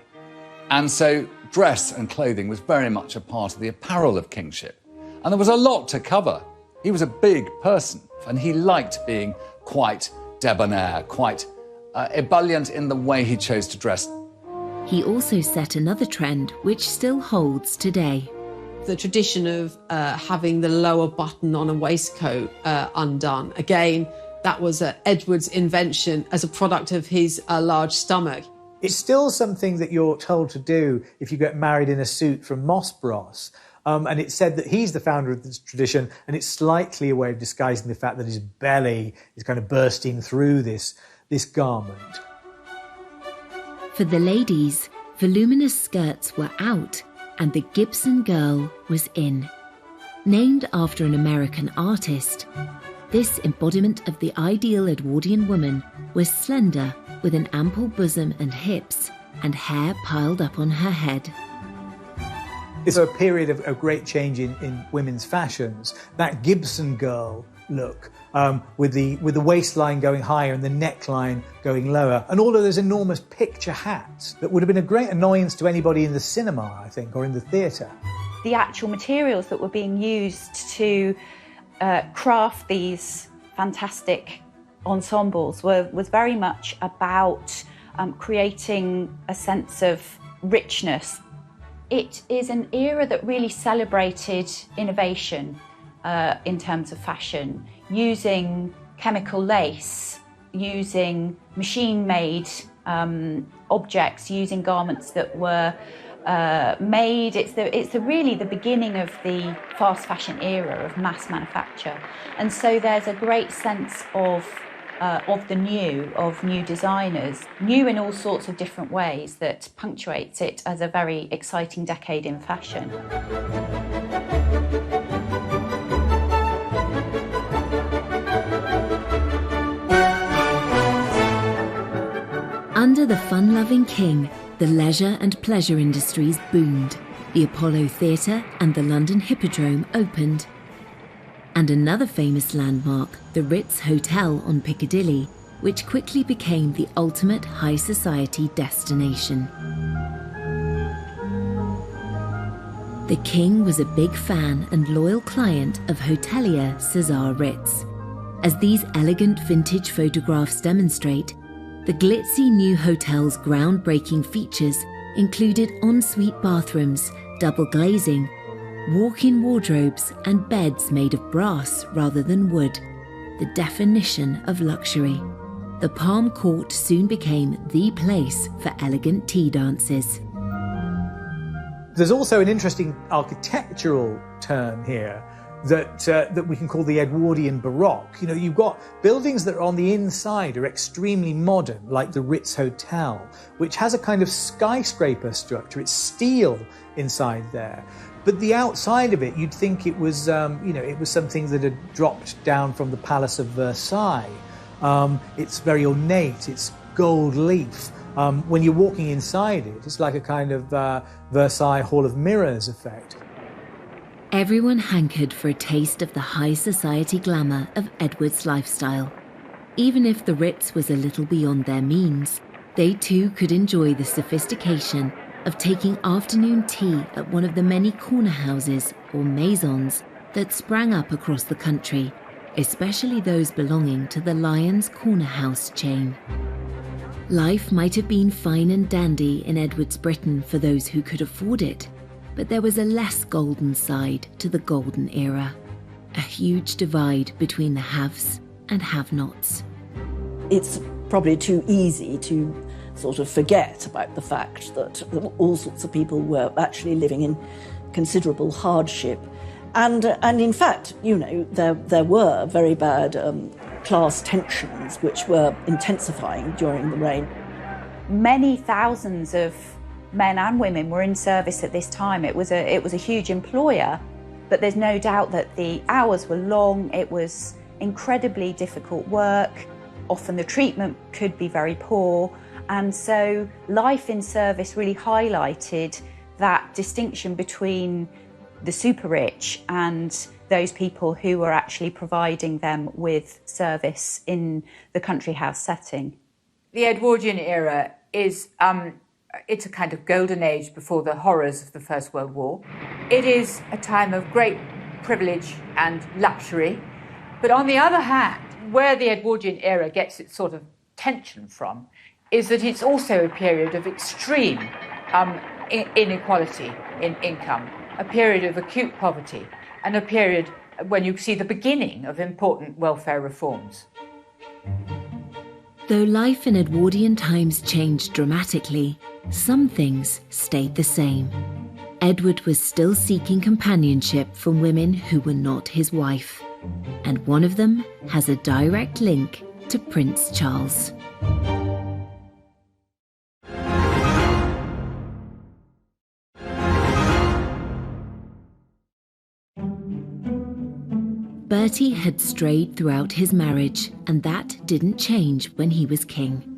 And so dress and clothing was very much a part of the apparel of kingship. And there was a lot to cover. He was a big person, and he liked being quite debonair, quite ebullient in the way he chose to dress. He also set another trend which still holds today. The tradition of having the lower button on a waistcoat undone. Again, that was Edward's invention as a product of his large stomach. It's still something that you're told to do if you get married in a suit from Moss Bros. And it's said that he's the founder of this tradition, and it's slightly a way of disguising the fact that his belly is kind of bursting through this garment. For the ladies, voluminous skirts were out and the Gibson girl was in. Named after an American artist, this embodiment of the ideal Edwardian woman was slender, with an ample bosom and hips, and hair piled up on her head. It's a period of great change in women's fashions. That Gibson girl look, with the waistline going higher and the neckline going lower, and all of those enormous picture hats that would have been a great annoyance to anybody in the cinema, I think, or in the theatre. The actual materials that were being used to craft these fantastic ensembles was very much about creating a sense of richness. It is an era that really celebrated innovation in terms of fashion, using chemical lace, using machine-made objects, using garments that were made. It's really the beginning of the fast fashion era of mass manufacture, and so there's a great sense of new designers, new in all sorts of different ways, that punctuates it as a very exciting decade in fashion. Under the fun-loving king, the leisure and pleasure industries boomed. The Apollo Theatre and the London Hippodrome opened. And another famous landmark, the Ritz Hotel on Piccadilly, which quickly became the ultimate high society destination. The king was a big fan and loyal client of hotelier Cesar Ritz. As these elegant vintage photographs demonstrate, the glitzy new hotel's groundbreaking features included ensuite bathrooms, double glazing, walk-in wardrobes and beds made of brass rather than wood, the definition of luxury. The Palm Court soon became the place for elegant tea dances. There's also an interesting architectural term here that we can call the Edwardian Baroque. You know, you've got buildings that are on the inside are extremely modern, like the Ritz Hotel, which has a kind of skyscraper structure. It's steel inside there. But the outside of it, you'd think it was, it was something that had dropped down from the Palace of Versailles. It's very ornate, it's gold leaf. When you're walking inside it, it's like a kind of Versailles Hall of Mirrors effect. Everyone hankered for a taste of the high society glamour of Edward's lifestyle. Even if the Ritz was a little beyond their means, they too could enjoy the sophistication of taking afternoon tea at one of the many corner houses or maisons that sprang up across the country, especially those belonging to the Lyons Corner House chain. Life might have been fine and dandy in Edward's Britain for those who could afford it, but there was a less golden side to the golden era, a huge divide between the haves and have-nots. It's probably too easy to sort of forget about the fact that all sorts of people were actually living in considerable hardship And in fact, there were very bad class tensions which were intensifying during the reign. Many thousands of men and women were in service at this time. It was a huge employer, but there's no doubt that the hours were long. It was incredibly difficult work. Often the treatment could be very poor. And so life in service really highlighted that distinction between the super rich and those people who were actually providing them with service in the country house setting. The Edwardian era is it's a kind of golden age before the horrors of the First World War. It is a time of great privilege and luxury. But on the other hand, where the Edwardian era gets its sort of tension from is that it's also a period of extreme inequality in income, a period of acute poverty, and a period when you see the beginning of important welfare reforms. Though life in Edwardian times changed dramatically, some things stayed the same. Edward was still seeking companionship from women who were not his wife, and one of them has a direct link to Prince Charles. Bertie had strayed throughout his marriage, and that didn't change when he was king.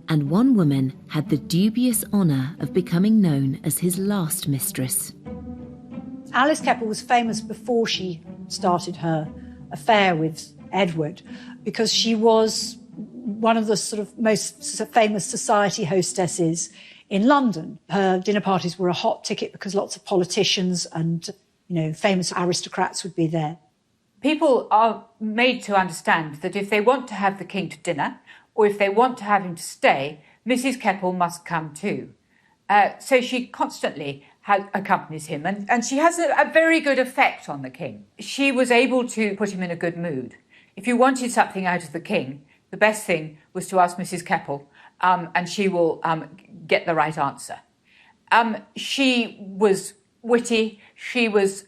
And one woman had the dubious honour of becoming known as his last mistress. Alice Keppel was famous before she started her affair with Edward because she was one of the sort of most famous society hostesses in London. Her dinner parties were a hot ticket because lots of politicians and, famous aristocrats would be there. People are made to understand that if they want to have the king to dinner, or if they want to have him to stay, Mrs. Keppel must come too. So she constantly accompanies him, and she has a very good effect on the king. She was able to put him in a good mood. If you wanted something out of the king, the best thing was to ask Mrs. Keppel, and she will get the right answer. She was witty, she was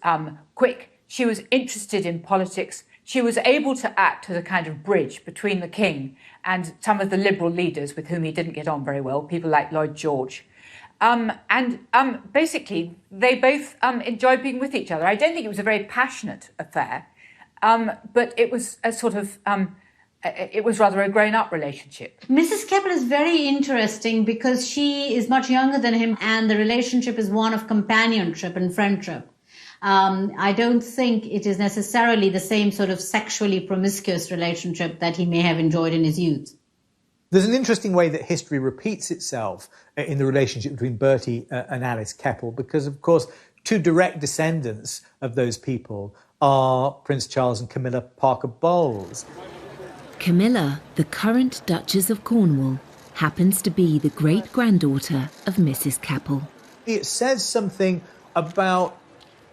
quick, she was interested in politics. She was able to act as a kind of bridge between the king and some of the liberal leaders with whom he didn't get on very well, people like Lloyd George. Basically, they both enjoyed being with each other. I don't think it was a very passionate affair, but it was a sort of, it was rather a grown-up relationship. Mrs. Keppel is very interesting because she is much younger than him, and the relationship is one of companionship and friendship. I don't think it is necessarily the same sort of sexually promiscuous relationship that he may have enjoyed in his youth. There's an interesting way that history repeats itself in the relationship between Bertie and Alice Keppel, because, of course, two direct descendants of those people are Prince Charles and Camilla Parker Bowles. Camilla, the current Duchess of Cornwall, happens to be the great-granddaughter of Mrs. Keppel. It says something about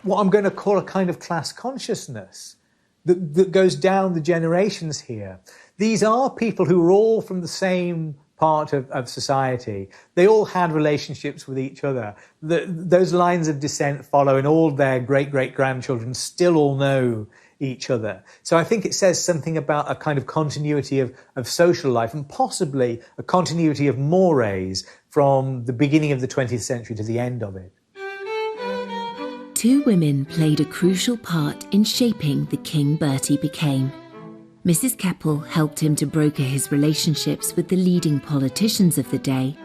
what I'm going to call a kind of class consciousness that goes down the generations here. These are people who are all from the same part of society. They all had relationships with each other. Those lines of descent follow, and all their great-great-grandchildren still all know each other. So I think it says something about a kind of continuity of social life, and possibly a continuity of mores from the beginning of the 20th century to the end of it. Two women played a crucial part in shaping the king Bertie became. Mrs. Keppel helped him to broker his relationships with the leading politicians of the day.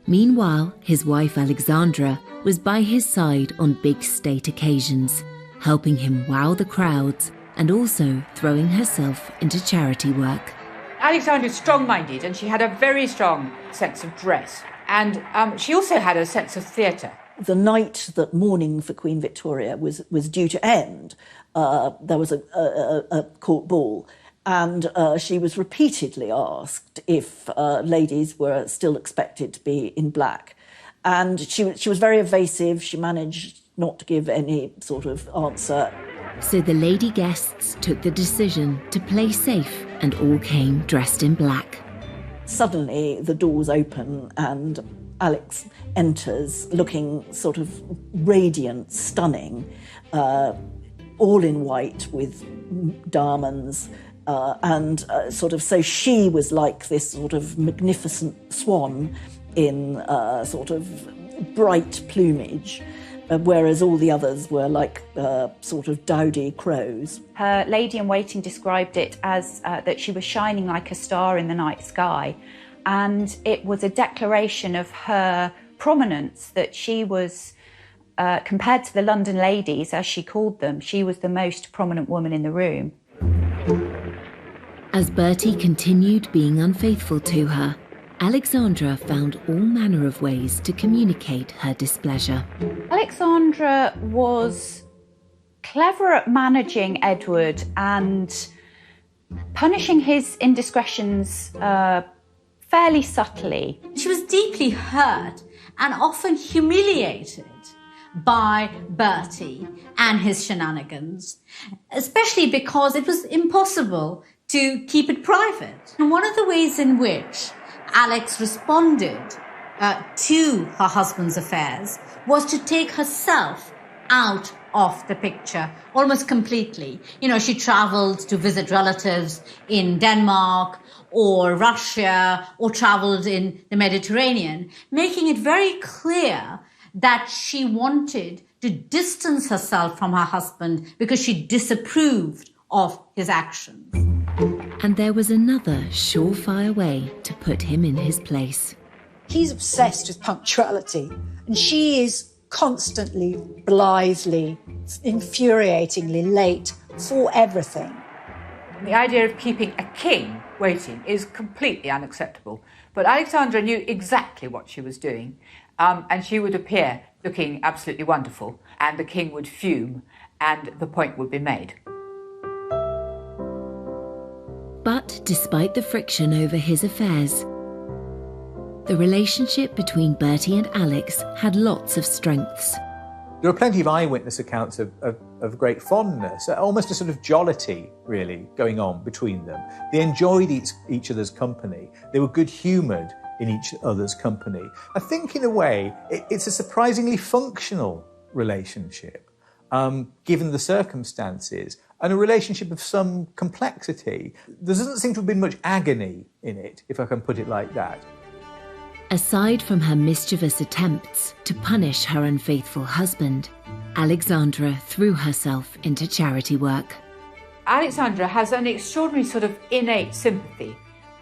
Meanwhile, his wife Alexandra was by his side on big state occasions, helping him wow the crowds and also throwing herself into charity work. Alexandra was strong-minded, and she had a very strong sense of dress. And she also had a sense of theatre. The night that mourning for Queen Victoria was due to end, there was a court ball, and she was repeatedly asked if ladies were still expected to be in black. And she was very evasive. She managed not to give any sort of answer. So the lady guests took the decision to play safe, and all came dressed in black. Suddenly the doors open and Alex enters looking sort of radiant, stunning. all in white with diamonds. So she was like this sort of magnificent swan in sort of bright plumage, whereas all the others were like sort of dowdy crows. Her lady-in-waiting described it as that she was shining like a star in the night sky, and it was a declaration of her prominence, that she was, compared to the London ladies, as she called them, she was the most prominent woman in the room. As Bertie continued being unfaithful to her, Alexandra found all manner of ways to communicate her displeasure. Alexandra was clever at managing Edward and punishing his indiscretions fairly subtly. She was deeply hurt and often humiliated by Bertie and his shenanigans, especially because it was impossible to keep it private. And one of the ways in which Alex responded to her husband's affairs was to take herself out of the picture almost completely. You know, she traveled to visit relatives in Denmark or Russia, or traveled in the Mediterranean, making it very clear that she wanted to distance herself from her husband because she disapproved of his actions. And there was another surefire way to put him in his place. He's obsessed with punctuality, and she is constantly, blithely, infuriatingly late for everything. The idea of keeping a king waiting is completely unacceptable. But Alexandra knew exactly what she was doing, and she would appear looking absolutely wonderful, and the king would fume, and the point would be made. But despite the friction over his affairs, the relationship between Bertie and Alex had lots of strengths. There are plenty of eyewitness accounts of great fondness, almost a sort of jollity, really, going on between them. They enjoyed each other's company. They were good-humoured in each other's company. I think, in a way, it's a surprisingly functional relationship, given the circumstances, and a relationship of some complexity. There doesn't seem to have been much agony in it, if I can put it like that. Aside from her mischievous attempts to punish her unfaithful husband, Alexandra threw herself into charity work. Alexandra has an extraordinary sort of innate sympathy,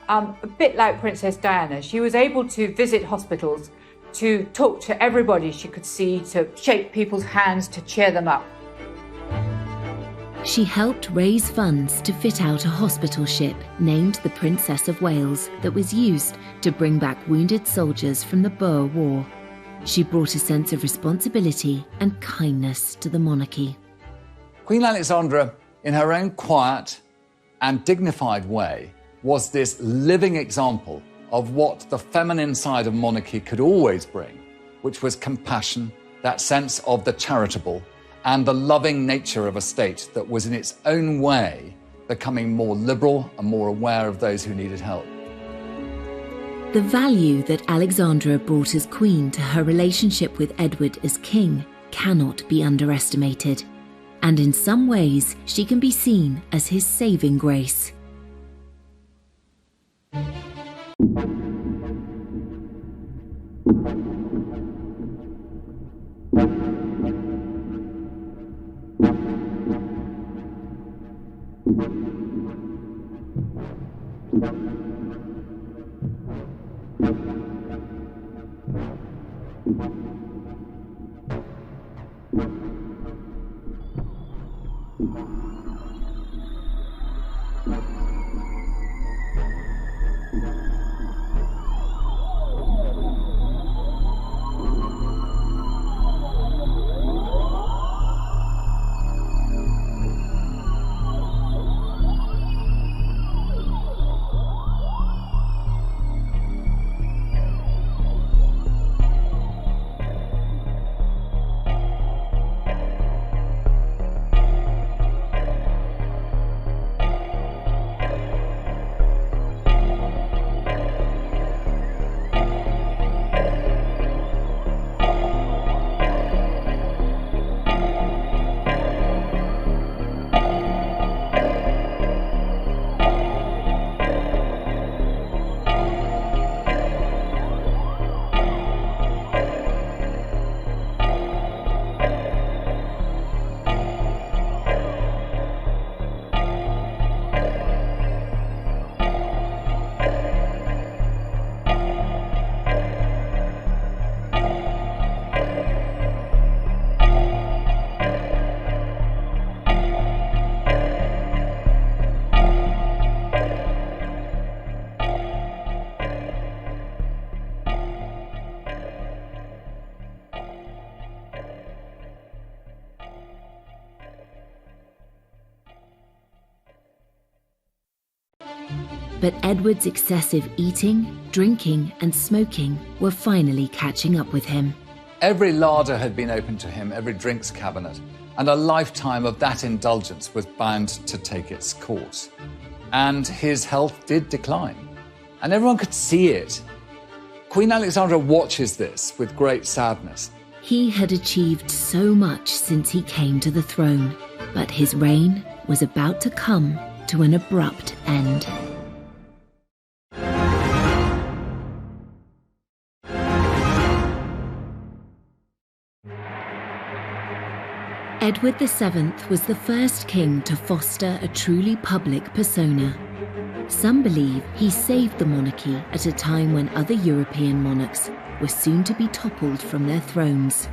a bit like Princess Diana. She was able to visit hospitals, to talk to everybody she could see, to shake people's hands, to cheer them up. She helped raise funds to fit out a hospital ship named the Princess of Wales that was used to bring back wounded soldiers from the Boer War. She brought a sense of responsibility and kindness to the monarchy. Queen Alexandra, in her own quiet and dignified way, was this living example of what the feminine side of monarchy could always bring, which was compassion, that sense of the charitable, and the loving nature of a state that was in its own way becoming more liberal and more aware of those who needed help. The value that Alexandra brought as queen to her relationship with Edward as king cannot be underestimated, and in some ways she can be seen as his saving grace. But Edward's excessive eating, drinking, and smoking were finally catching up with him. Every larder had been opened to him, every drinks cabinet, and a lifetime of that indulgence was bound to take its course. And his health did decline, and everyone could see it. Queen Alexandra watches this with great sadness. He had achieved so much since he came to the throne, but his reign was about to come to an abrupt end. Edward VII was the first king to foster a truly public persona. Some believe he saved the monarchy at a time when other European monarchs were soon to be toppled from their thrones.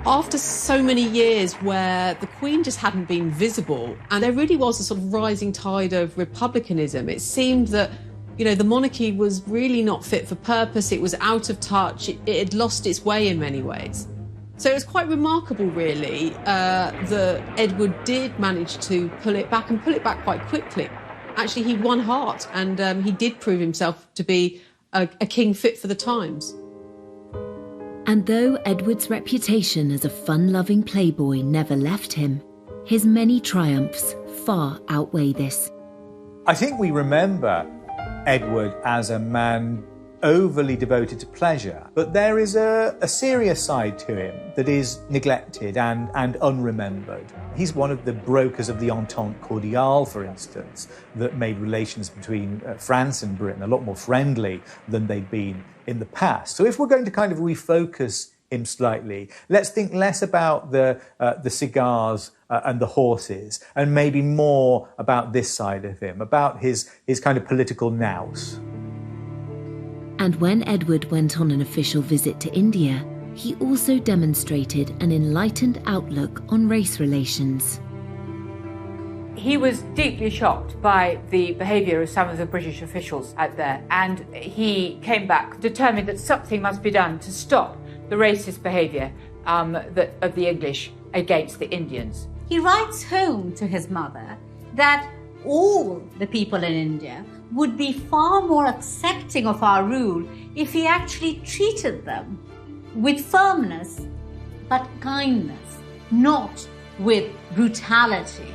After so many years where the Queen just hadn't been visible, and there really was a sort of rising tide of republicanism, it seemed that, you know, the monarchy was really not fit for purpose, it was out of touch, it had lost its way in many ways. So it was quite remarkable, really, that Edward did manage to pull it back, and pull it back quite quickly. Actually, he won heart, and he did prove himself to be a king fit for the times. And though Edward's reputation as a fun-loving playboy never left him, his many triumphs far outweigh this. I think we remember Edward as a man overly devoted to pleasure, but there is a serious side to him that is neglected and unremembered. He's one of the brokers of the Entente Cordiale, for instance, that made relations between France and Britain a lot more friendly than they'd been in the past. So if we're going to kind of refocus him slightly, let's think less about the cigars and the horses, and maybe more about this side of him, about his kind of political nous. And when Edward went on an official visit to India, he also demonstrated an enlightened outlook on race relations. He was deeply shocked by the behaviour of some of the British officials out there, and he came back determined that something must be done to stop the racist behaviour of the English against the Indians. He writes home to his mother that all the people in India would be far more accepting of our rule if he actually treated them with firmness but kindness, not with brutality.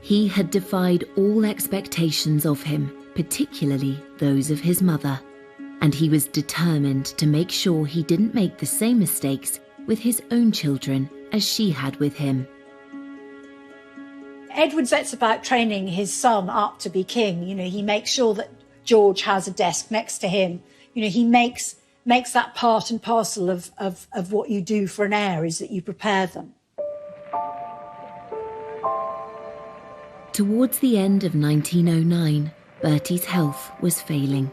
He had defied all expectations of him, particularly those of his mother, and he was determined to make sure he didn't make the same mistakes with his own children as she had with him. Edward sets about training his son up to be king. You know, he makes sure that George has a desk next to him. You know, he makes that part and parcel of what you do for an heir, is that you prepare them. Towards the end of 1909, Bertie's health was failing.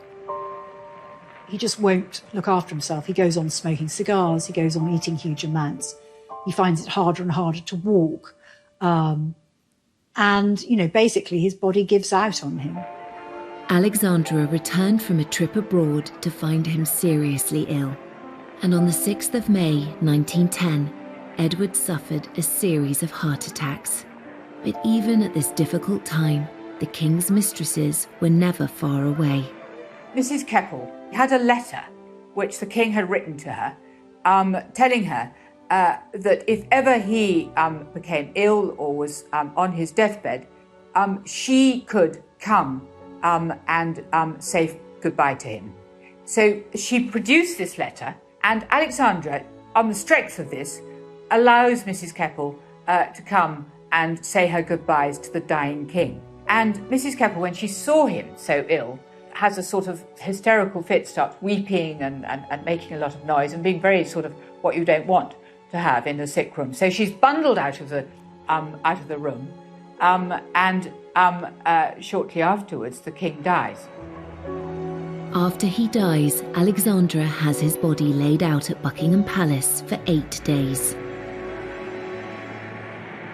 He just won't look after himself. He goes on smoking cigars. He goes on eating huge amounts. He finds it harder and harder to walk. And, you know, basically his body gives out on him. Alexandra returned from a trip abroad to find him seriously ill. And on the 6th of May, 1910, Edward suffered a series of heart attacks. But even at this difficult time, the king's mistresses were never far away. Mrs. Keppel had a letter which the king had written to her, telling her that if ever he became ill or was on his deathbed, she could come and say goodbye to him. So she produced this letter, and Alexandra, on the strength of this, allows Mrs. Keppel to come and say her goodbyes to the dying king. And Mrs. Keppel, when she saw him so ill, has a sort of hysterical fit, starts weeping and making a lot of noise and being very sort of what you don't want to have in the sick room. So she's bundled out of the room, and shortly afterwards the king dies. After he dies, Alexandra has his body laid out at Buckingham Palace for 8 days.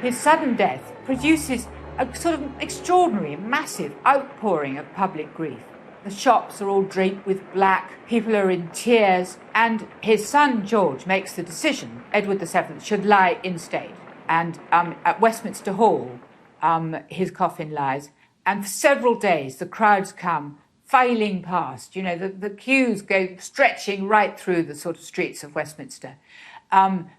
His sudden death produces a sort of extraordinary, massive outpouring of public grief. The shops are all draped with black, people are in tears, and his son George makes the decision Edward VII should lie in state. And at Westminster Hall, his coffin lies, And for several days, the crowds come filing past. The queues go stretching right through the sort of streets of Westminster.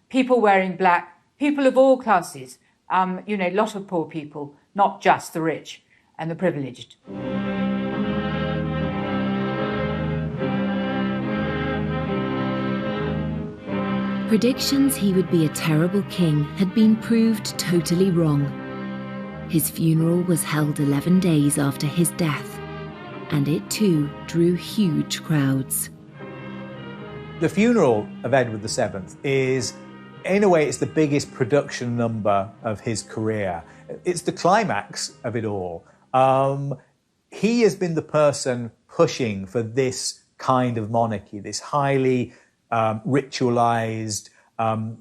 People wearing black, people of all classes, lot of poor people, not just the rich and the privileged. Predictions he would be a terrible king had been proved totally wrong. His funeral was held 11 days after his death, and it too drew huge crowds. The funeral of Edward VII is, in a way, it's the biggest production number of his career. It's the climax of it all. He has been the person pushing for this kind of monarchy, this highly ritualized,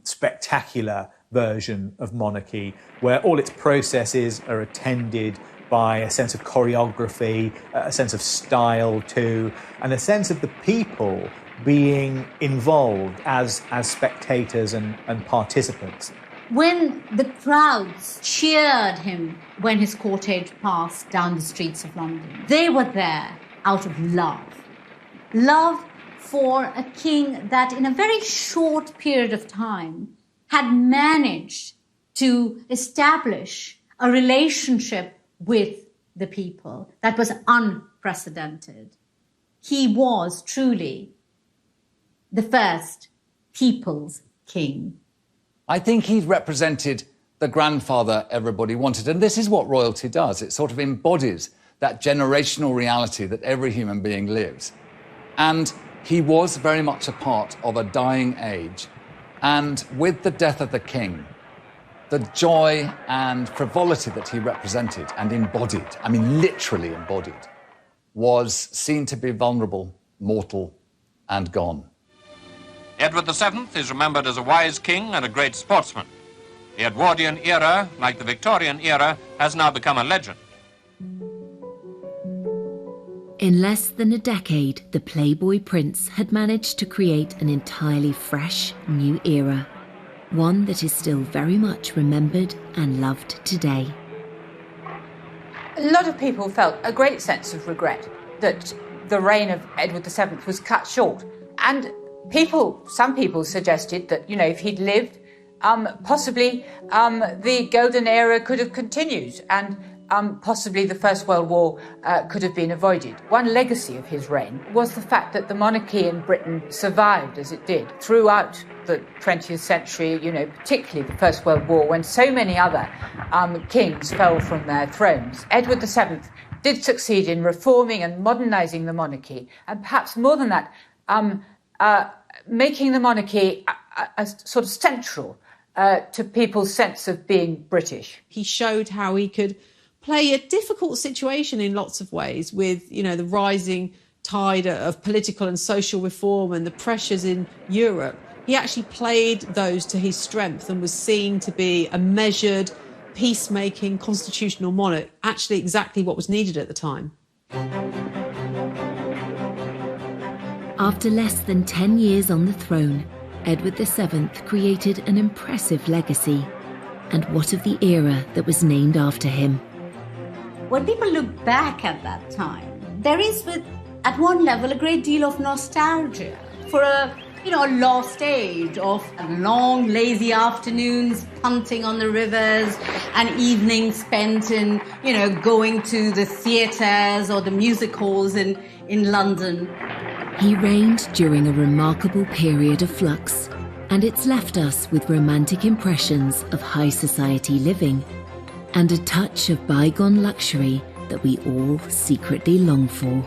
spectacular version of monarchy, where all its processes are attended by a sense of choreography, a sense of style too, and a sense of the people being involved as spectators and participants. When the crowds cheered him when his cortege passed down the streets of London, they were there out of love. Love for a king that in a very short period of time had managed to establish a relationship with the people that was unprecedented. He was truly the first people's king. I think he's represented the grandfather everybody wanted. And this is what royalty does. It sort of embodies that generational reality that every human being lives. And he was very much a part of a dying age. And with the death of the king, the joy and frivolity that he represented and embodied, I mean literally embodied, was seen to be vulnerable, mortal, and gone. Edward VII is remembered as a wise king and a great sportsman. The Edwardian era, like the Victorian era, has now become a legend. In less than a decade, the Playboy prince had managed to create an entirely fresh, new era. One that is still very much remembered and loved today. A lot of people felt a great sense of regret that the reign of Edward VII was cut short. And some people suggested that, if he'd lived, possibly the golden era could have continued and possibly the First World War could have been avoided. One legacy of his reign was the fact that the monarchy in Britain survived as it did throughout the 20th century, particularly the First World War, when so many other kings fell from their thrones. Edward VII did succeed in reforming and modernising the monarchy, and perhaps more than that, making the monarchy sort of central to people's sense of being British. He showed how he could play a difficult situation in lots of ways with, the rising tide of political and social reform and the pressures in Europe. He actually played those to his strength and was seen to be a measured, peacemaking, constitutional monarch, actually exactly what was needed at the time. After less than 10 years on the throne, Edward VII created an impressive legacy. And what of the era that was named after him? When people look back at that time, there is, at one level, a great deal of nostalgia for a lost age of long, lazy afternoons punting on the rivers and evenings spent in, going to the theatres or the music halls in London. He reigned during a remarkable period of flux, and it's left us with romantic impressions of high society living and a touch of bygone luxury that we all secretly long for.